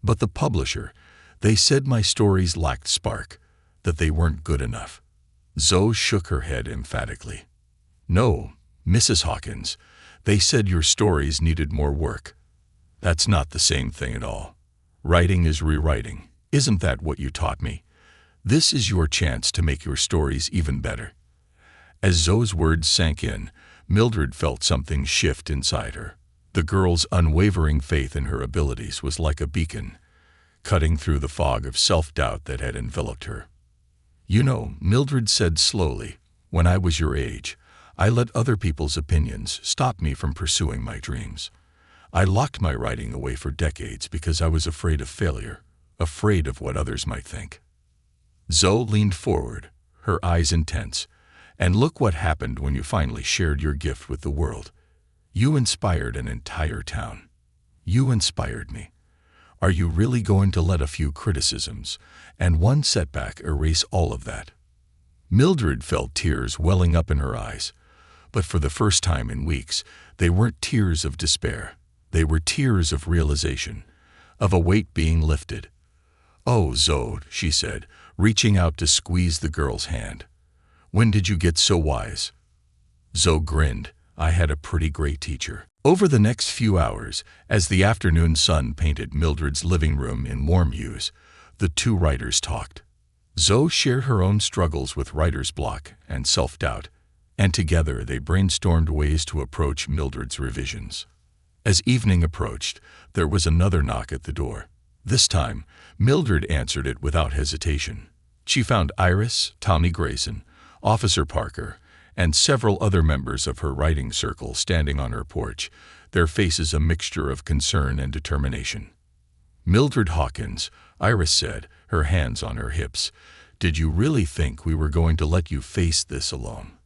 "But the publisher, they said my stories lacked spark, that they weren't good enough." Zoe shook her head emphatically. "No, Mrs. Hawkins, they said your stories needed more work. That's not the same thing at all. Writing is rewriting. Isn't that what you taught me? This is your chance to make your stories even better." As Zoe's words sank in, Mildred felt something shift inside her. The girl's unwavering faith in her abilities was like a beacon, cutting through the fog of self-doubt that had enveloped her. "You know," Mildred said slowly, "when I was your age, I let other people's opinions stop me from pursuing my dreams. I locked my writing away for decades because I was afraid of failure, afraid of what others might think." Zoe leaned forward, her eyes intense. "And look what happened when you finally shared your gift with the world. You inspired an entire town. You inspired me. Are you really going to let a few criticisms and one setback erase all of that?" Mildred felt tears welling up in her eyes, but for the first time in weeks, they weren't tears of despair. They were tears of realization, of a weight being lifted. "Oh, Zoe," she said, reaching out to squeeze the girl's hand. "When did you get so wise?" Zoe grinned. "I had a pretty great teacher." Over the next few hours, as the afternoon sun painted Mildred's living room in warm hues, the two writers talked. Zoe shared her own struggles with writer's block and self-doubt, and together they brainstormed ways to approach Mildred's revisions. As evening approached, there was another knock at the door. This time, Mildred answered it without hesitation. She found Iris, Tommy Grayson, Officer Parker, and several other members of her writing circle standing on her porch, their faces a mixture of concern and determination. "Mildred Hawkins," Iris said, her hands on her hips, "did you really think we were going to let you face this alone?"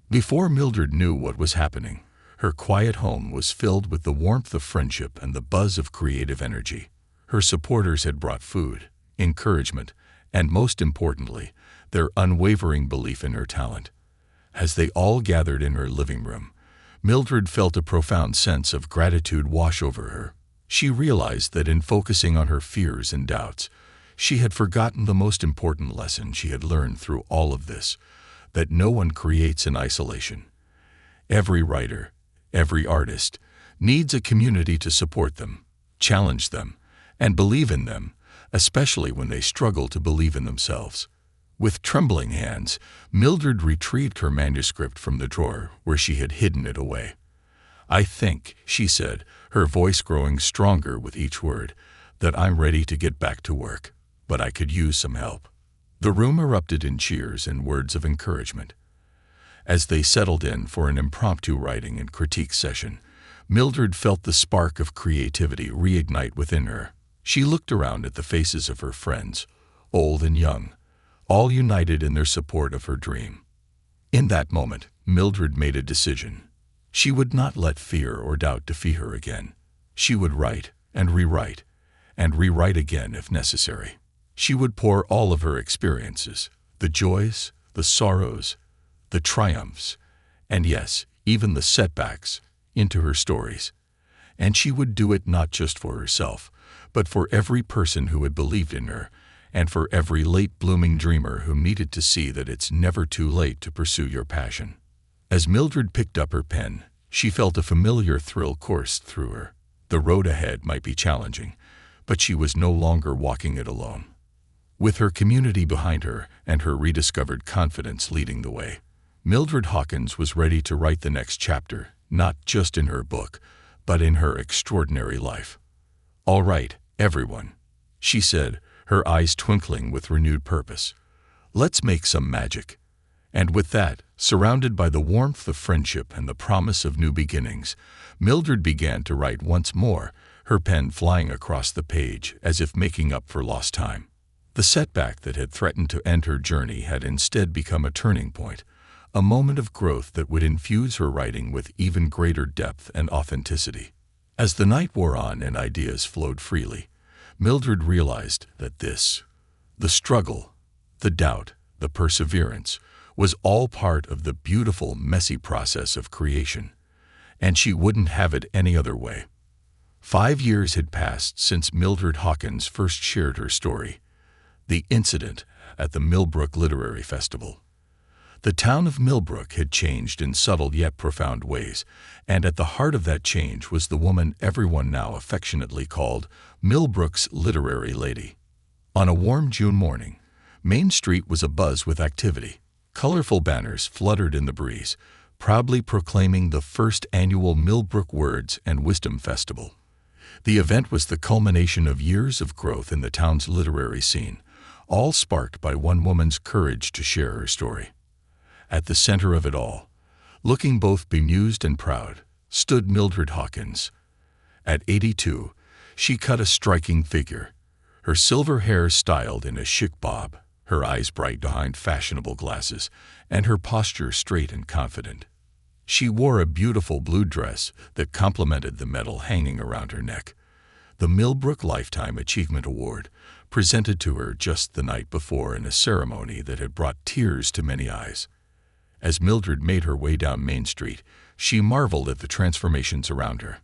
Before Mildred knew what was happening, her quiet home was filled with the warmth of friendship and the buzz of creative energy. Her supporters had brought food, encouragement, and most importantly, their unwavering belief in her talent. As they all gathered in her living room, Mildred felt a profound sense of gratitude wash over her. She realized that in focusing on her fears and doubts, she had forgotten the most important lesson she had learned through all of this, that no one creates in isolation. Every writer, every artist, needs a community to support them, challenge them, and believe in them, especially when they struggle to believe in themselves. With trembling hands, Mildred retrieved her manuscript from the drawer where she had hidden it away. "I think," she said, her voice growing stronger with each word, "that I'm ready to get back to work, but I could use some help." The room erupted in cheers and words of encouragement. As they settled in for an impromptu writing and critique session, Mildred felt the spark of creativity reignite within her. She looked around at the faces of her friends, old and young, all united in their support of her dream. In that moment, Mildred made a decision. She would not let fear or doubt defeat her again. She would write and rewrite again if necessary. She would pour all of her experiences, the joys, the sorrows, the triumphs, and yes, even the setbacks, into her stories. And she would do it not just for herself, but for every person who had believed in her, and for every late-blooming dreamer who needed to see that it's never too late to pursue your passion. As Mildred picked up her pen, she felt a familiar thrill course through her. The road ahead might be challenging, but she was no longer walking it alone. With her community behind her and her rediscovered confidence leading the way, Mildred Hawkins was ready to write the next chapter, not just in her book, but in her extraordinary life. "All right, everyone," she said, her eyes twinkling with renewed purpose. "Let's make some magic." And with that, surrounded by the warmth of friendship and the promise of new beginnings, Mildred began to write once more, her pen flying across the page as if making up for lost time. The setback that had threatened to end her journey had instead become a turning point, a moment of growth that would infuse her writing with even greater depth and authenticity. As the night wore on and ideas flowed freely, Mildred realized that the struggle, the doubt, the perseverance, was all part of the beautiful, messy process of creation, and she wouldn't have it any other way. 5 years had passed since Mildred Hawkins first shared her story, the incident at the Millbrook Literary Festival. The town of Millbrook had changed in subtle yet profound ways, and at the heart of that change was the woman everyone now affectionately called Millbrook's literary lady. On a warm June morning, Main Street was abuzz with activity. Colorful banners fluttered in the breeze, proudly proclaiming the first annual Millbrook Words and Wisdom Festival. The event was the culmination of years of growth in the town's literary scene, all sparked by one woman's courage to share her story. At the center of it all, looking both bemused and proud, stood Mildred Hawkins. At 82, she cut a striking figure, her silver hair styled in a chic bob, her eyes bright behind fashionable glasses, and her posture straight and confident. She wore a beautiful blue dress that complemented the medal hanging around her neck, the Millbrook Lifetime Achievement Award, presented to her just the night before in a ceremony that had brought tears to many eyes. As Mildred made her way down Main Street, she marveled at the transformations around her.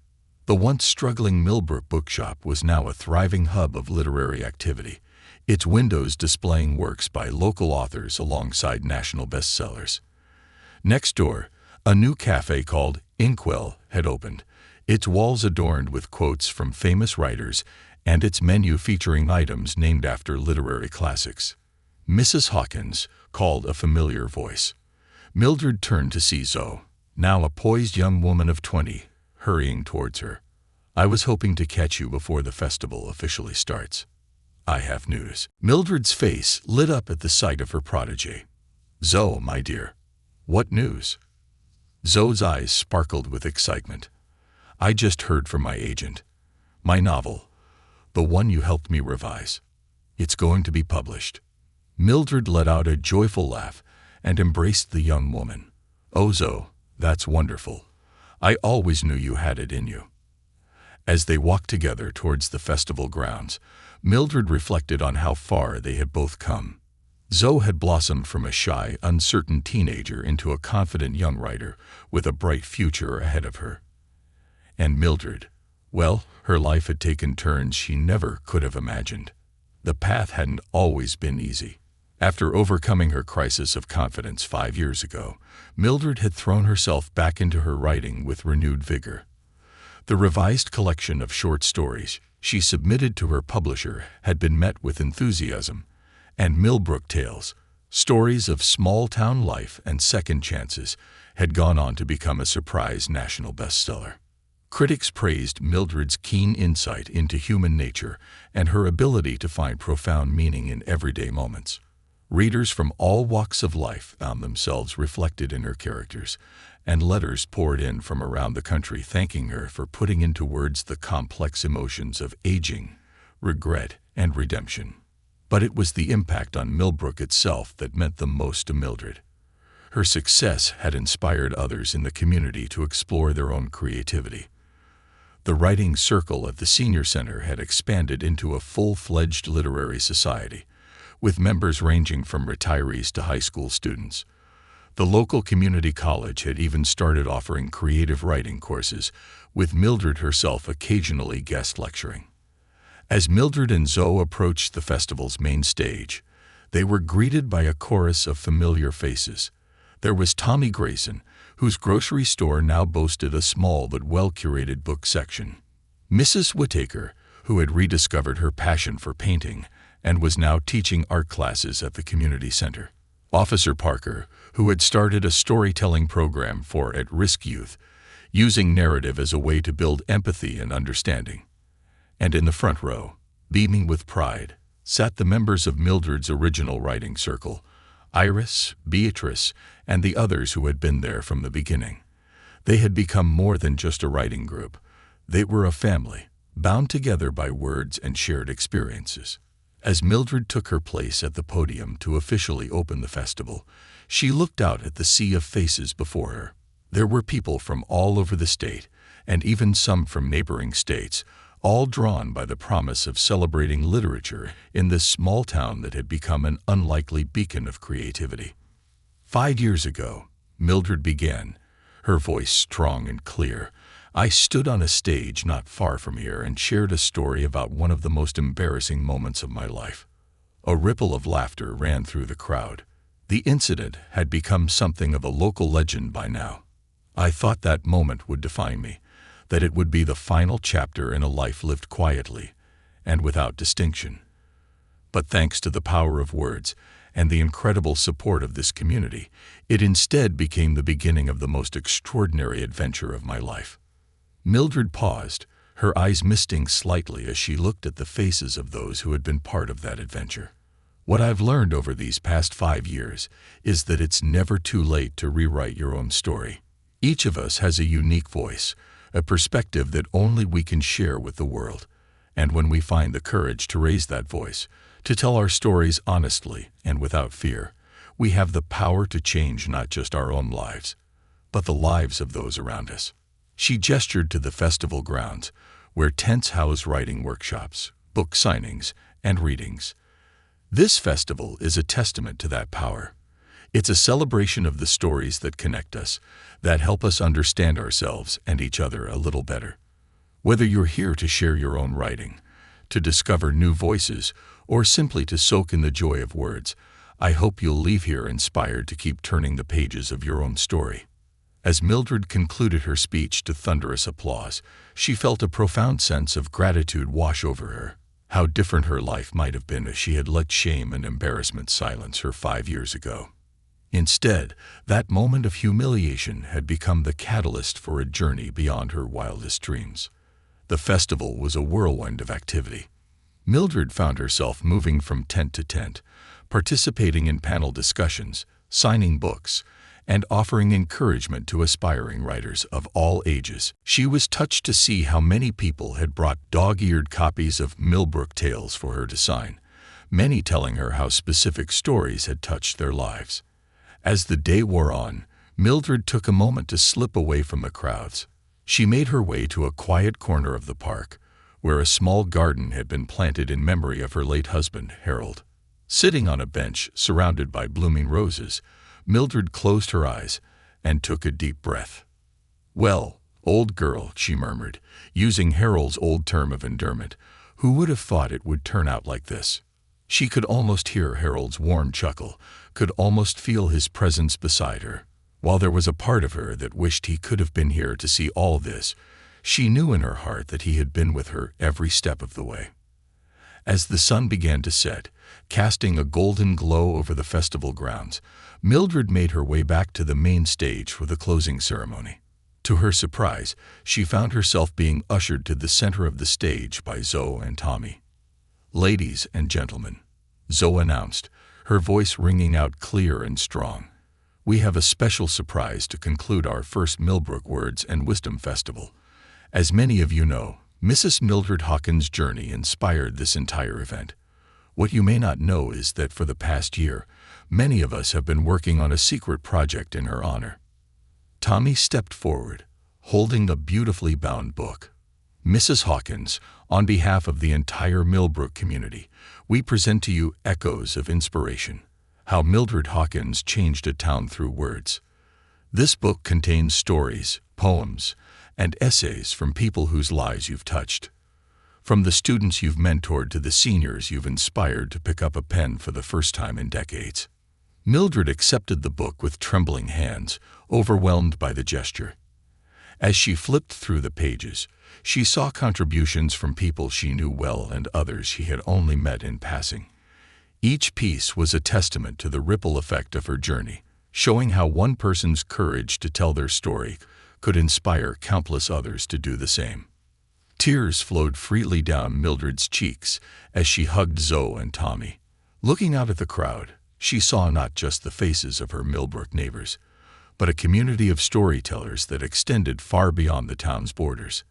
The once struggling Millbrook bookshop was now a thriving hub of literary activity, its windows displaying works by local authors alongside national bestsellers. Next door, a new cafe called Inkwell had opened, its walls adorned with quotes from famous writers and its menu featuring items named after literary classics. Mrs. Hawkins called a familiar voice. Mildred turned to see Zoe, now a poised young woman of 20, hurrying towards her. "I was hoping to catch you before the festival officially starts. I have news." Mildred's face lit up at the sight of her protégé. "Zoe, my dear, what news?" Zoe's eyes sparkled with excitement. "I just heard from my agent. My novel, the one you helped me revise. It's going to be published." Mildred let out a joyful laugh and embraced the young woman. "Oh, Zoe, that's wonderful. I always knew you had it in you." As they walked together towards the festival grounds, Mildred reflected on how far they had both come. Zoe had blossomed from a shy, uncertain teenager into a confident young writer with a bright future ahead of her. And Mildred, well, her life had taken turns she never could have imagined. The path hadn't always been easy. After overcoming her crisis of confidence 5 years ago, Mildred had thrown herself back into her writing with renewed vigor. The revised collection of short stories she submitted to her publisher had been met with enthusiasm, and Millbrook Tales, stories of small-town life and second chances, had gone on to become a surprise national bestseller. Critics praised Mildred's keen insight into human nature and her ability to find profound meaning in everyday moments. Readers from all walks of life found themselves reflected in her characters, and letters poured in from around the country thanking her for putting into words the complex emotions of aging, regret, and redemption. But it was the impact on Millbrook itself that meant the most to Mildred. Her success had inspired others in the community to explore their own creativity. The writing circle at the Senior Center had expanded into a full-fledged literary society, with members ranging from retirees to high school students. The local community college had even started offering creative writing courses, with Mildred herself occasionally guest lecturing. As Mildred and Zoe approached the festival's main stage, they were greeted by a chorus of familiar faces. There was Tommy Grayson, whose grocery store now boasted a small but well-curated book section. Mrs. Whittaker, who had rediscovered her passion for painting and was now teaching art classes at the community center. Officer Parker, who had started a storytelling program for at-risk youth, using narrative as a way to build empathy and understanding. And in the front row, beaming with pride, sat the members of Mildred's original writing circle, Iris, Beatrice, and the others who had been there from the beginning. They had become more than just a writing group. They were a family, bound together by words and shared experiences. As Mildred took her place at the podium to officially open the festival, she looked out at the sea of faces before her. There were people from all over the state, and even some from neighboring states, all drawn by the promise of celebrating literature in this small town that had become an unlikely beacon of creativity. 5 years ago, Mildred began, her voice strong and clear. I stood on a stage not far from here and shared a story about one of the most embarrassing moments of my life. A ripple of laughter ran through the crowd. The incident had become something of a local legend by now. I thought that moment would define me, that it would be the final chapter in a life lived quietly and without distinction. But thanks to the power of words and the incredible support of this community, it instead became the beginning of the most extraordinary adventure of my life. Mildred paused, her eyes misting slightly as she looked at the faces of those who had been part of that adventure. What I've learned over these past 5 years is that it's never too late to rewrite your own story. Each of us has a unique voice, a perspective that only we can share with the world. And when we find the courage to raise that voice, to tell our stories honestly and without fear, we have the power to change not just our own lives, but the lives of those around us. She gestured to the festival grounds, where tents house writing workshops, book signings, and readings. This festival is a testament to that power. It's a celebration of the stories that connect us, that help us understand ourselves and each other a little better. Whether you're here to share your own writing, to discover new voices, or simply to soak in the joy of words, I hope you'll leave here inspired to keep turning the pages of your own story. As Mildred concluded her speech to thunderous applause, she felt a profound sense of gratitude wash over her. How different her life might have been if she had let shame and embarrassment silence her 5 years ago. Instead, that moment of humiliation had become the catalyst for a journey beyond her wildest dreams. The festival was a whirlwind of activity. Mildred found herself moving from tent to tent, participating in panel discussions, signing books, and offering encouragement to aspiring writers of all ages. She was touched to see how many people had brought dog-eared copies of Millbrook Tales for her to sign, many telling her how specific stories had touched their lives. As the day wore on, Mildred took a moment to slip away from the crowds. She made her way to a quiet corner of the park, where a small garden had been planted in memory of her late husband, Harold. Sitting on a bench surrounded by blooming roses, Mildred closed her eyes and took a deep breath. "Well, old girl," she murmured, using Harold's old term of endearment, "who would have thought it would turn out like this?" She could almost hear Harold's warm chuckle, could almost feel his presence beside her. While there was a part of her that wished he could have been here to see all this, she knew in her heart that he had been with her every step of the way. As the sun began to set, casting a golden glow over the festival grounds, Mildred made her way back to the main stage for the closing ceremony. To her surprise, she found herself being ushered to the center of the stage by Zoe and Tommy. "Ladies and gentlemen," Zoe announced, her voice ringing out clear and strong, "we have a special surprise to conclude our first Millbrook Words and Wisdom Festival. As many of you know, Mrs. Mildred Hawkins' journey inspired this entire event. What you may not know is that for the past year, many of us have been working on a secret project in her honor." Tommy stepped forward, holding a beautifully bound book. "Mrs. Hawkins, on behalf of the entire Millbrook community, we present to you Echoes of Inspiration: How Mildred Hawkins Changed a Town Through Words. This book contains stories, poems, and essays from people whose lives you've touched. From the students you've mentored to the seniors you've inspired to pick up a pen for the first time in decades." Mildred accepted the book with trembling hands, overwhelmed by the gesture. As she flipped through the pages, she saw contributions from people she knew well and others she had only met in passing. Each piece was a testament to the ripple effect of her journey, showing how one person's courage to tell their story could inspire countless others to do the same. Tears flowed freely down Mildred's cheeks as she hugged Zoe and Tommy. Looking out at the crowd, she saw not just the faces of her Millbrook neighbors, but a community of storytellers that extended far beyond the town's borders.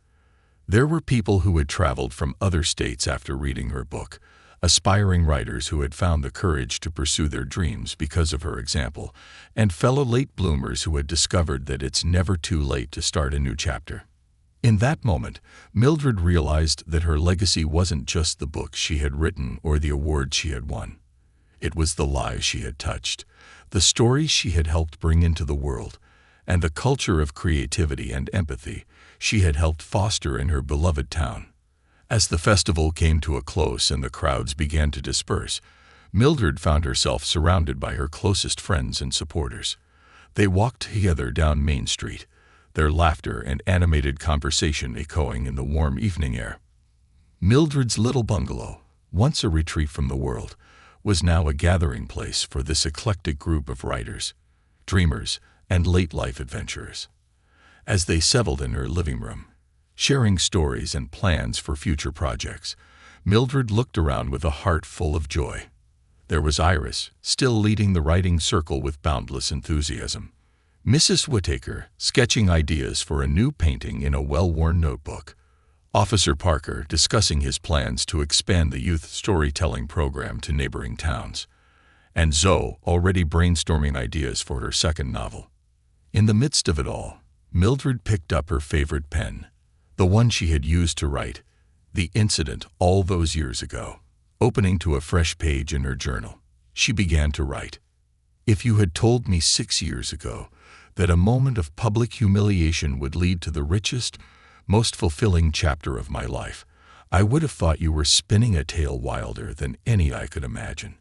There were people who had traveled from other states after reading her book, aspiring writers who had found the courage to pursue their dreams because of her example, and fellow late bloomers who had discovered that it's never too late to start a new chapter. In that moment, Mildred realized that her legacy wasn't just the books she had written or the awards she had won. It was the lives she had touched, the stories she had helped bring into the world, and the culture of creativity and empathy she had helped foster in her beloved town. As the festival came to a close and the crowds began to disperse, Mildred found herself surrounded by her closest friends and supporters. They walked together down Main Street, their laughter and animated conversation echoing in the warm evening air. Mildred's little bungalow, once a retreat from the world, was now a gathering place for this eclectic group of writers, dreamers, and late-life adventurers. As they settled in her living room, sharing stories and plans for future projects, Mildred looked around with a heart full of joy. There was Iris, still leading the writing circle with boundless enthusiasm. Mrs. Whittaker, sketching ideas for a new painting in a well-worn notebook. Officer Parker, discussing his plans to expand the youth storytelling program to neighboring towns. And Zoe, already brainstorming ideas for her second novel. In the midst of it all, Mildred picked up her favorite pen, the one she had used to write the incident all those years ago. Opening to a fresh page in her journal, she began to write. "If you had told me 6 years ago that a moment of public humiliation would lead to the richest, most fulfilling chapter of my life, I would have thought you were spinning a tale wilder than any I could imagine.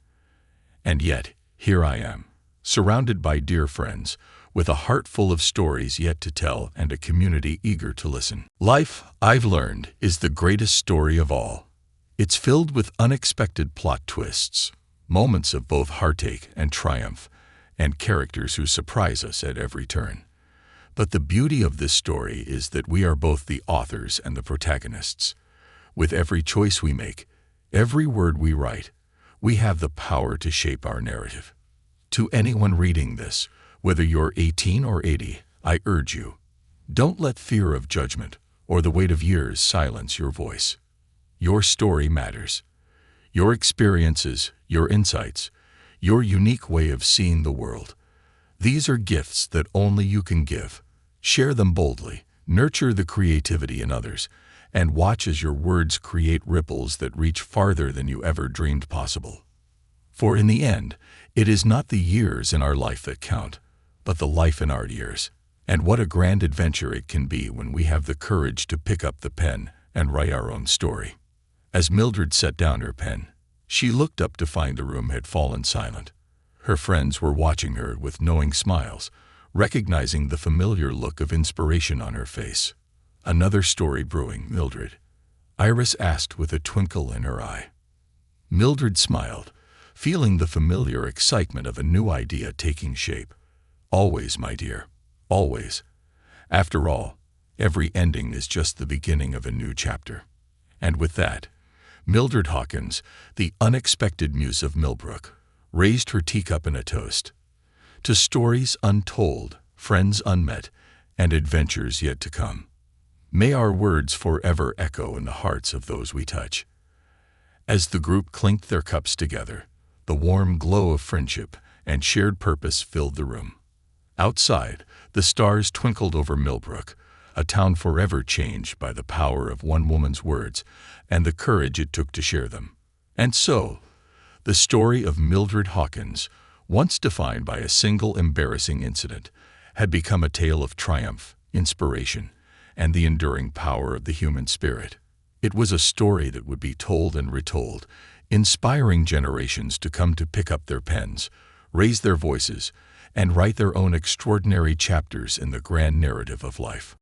And yet, here I am, surrounded by dear friends, with a heart full of stories yet to tell and a community eager to listen. Life, I've learned, is the greatest story of all. It's filled with unexpected plot twists, moments of both heartache and triumph, and characters who surprise us at every turn. But the beauty of this story is that we are both the authors and the protagonists. With every choice we make, every word we write, we have the power to shape our narrative. To anyone reading this, whether you're 18 or 80, I urge you, don't let fear of judgment or the weight of years silence your voice. Your story matters. Your experiences, your insights, your unique way of seeing the world. These are gifts that only you can give. Share them boldly, Nurture the creativity in others, and watch as your words create ripples that reach farther than you ever dreamed possible. For in the end, it is not the years in our life that count, but the life in our years. And what a grand adventure it can be when we have the courage to pick up the pen and write our own story. As Mildred set down her pen, she looked up to find the room had fallen silent. Her friends were watching her with knowing smiles, recognizing the familiar look of inspiration on her face. "Another story brewing, Mildred?" Iris asked with a twinkle in her eye. Mildred smiled, feeling the familiar excitement of a new idea taking shape. "Always, my dear, always. After all, every ending is just the beginning of a new chapter." And with that, Mildred Hawkins, the unexpected muse of Millbrook, raised her teacup in a toast. To stories untold, friends unmet, and adventures yet to come. May our words forever echo in the hearts of those we touch. As the group clinked their cups together, the warm glow of friendship and shared purpose filled the room. Outside, the stars twinkled over Millbrook, a town forever changed by the power of one woman's words and the courage it took to share them. And so, the story of Mildred Hawkins, once defined by a single embarrassing incident, had become a tale of triumph, inspiration, and the enduring power of the human spirit. It was a story that would be told and retold, inspiring generations to come to pick up their pens, raise their voices, and write their own extraordinary chapters in the grand narrative of life.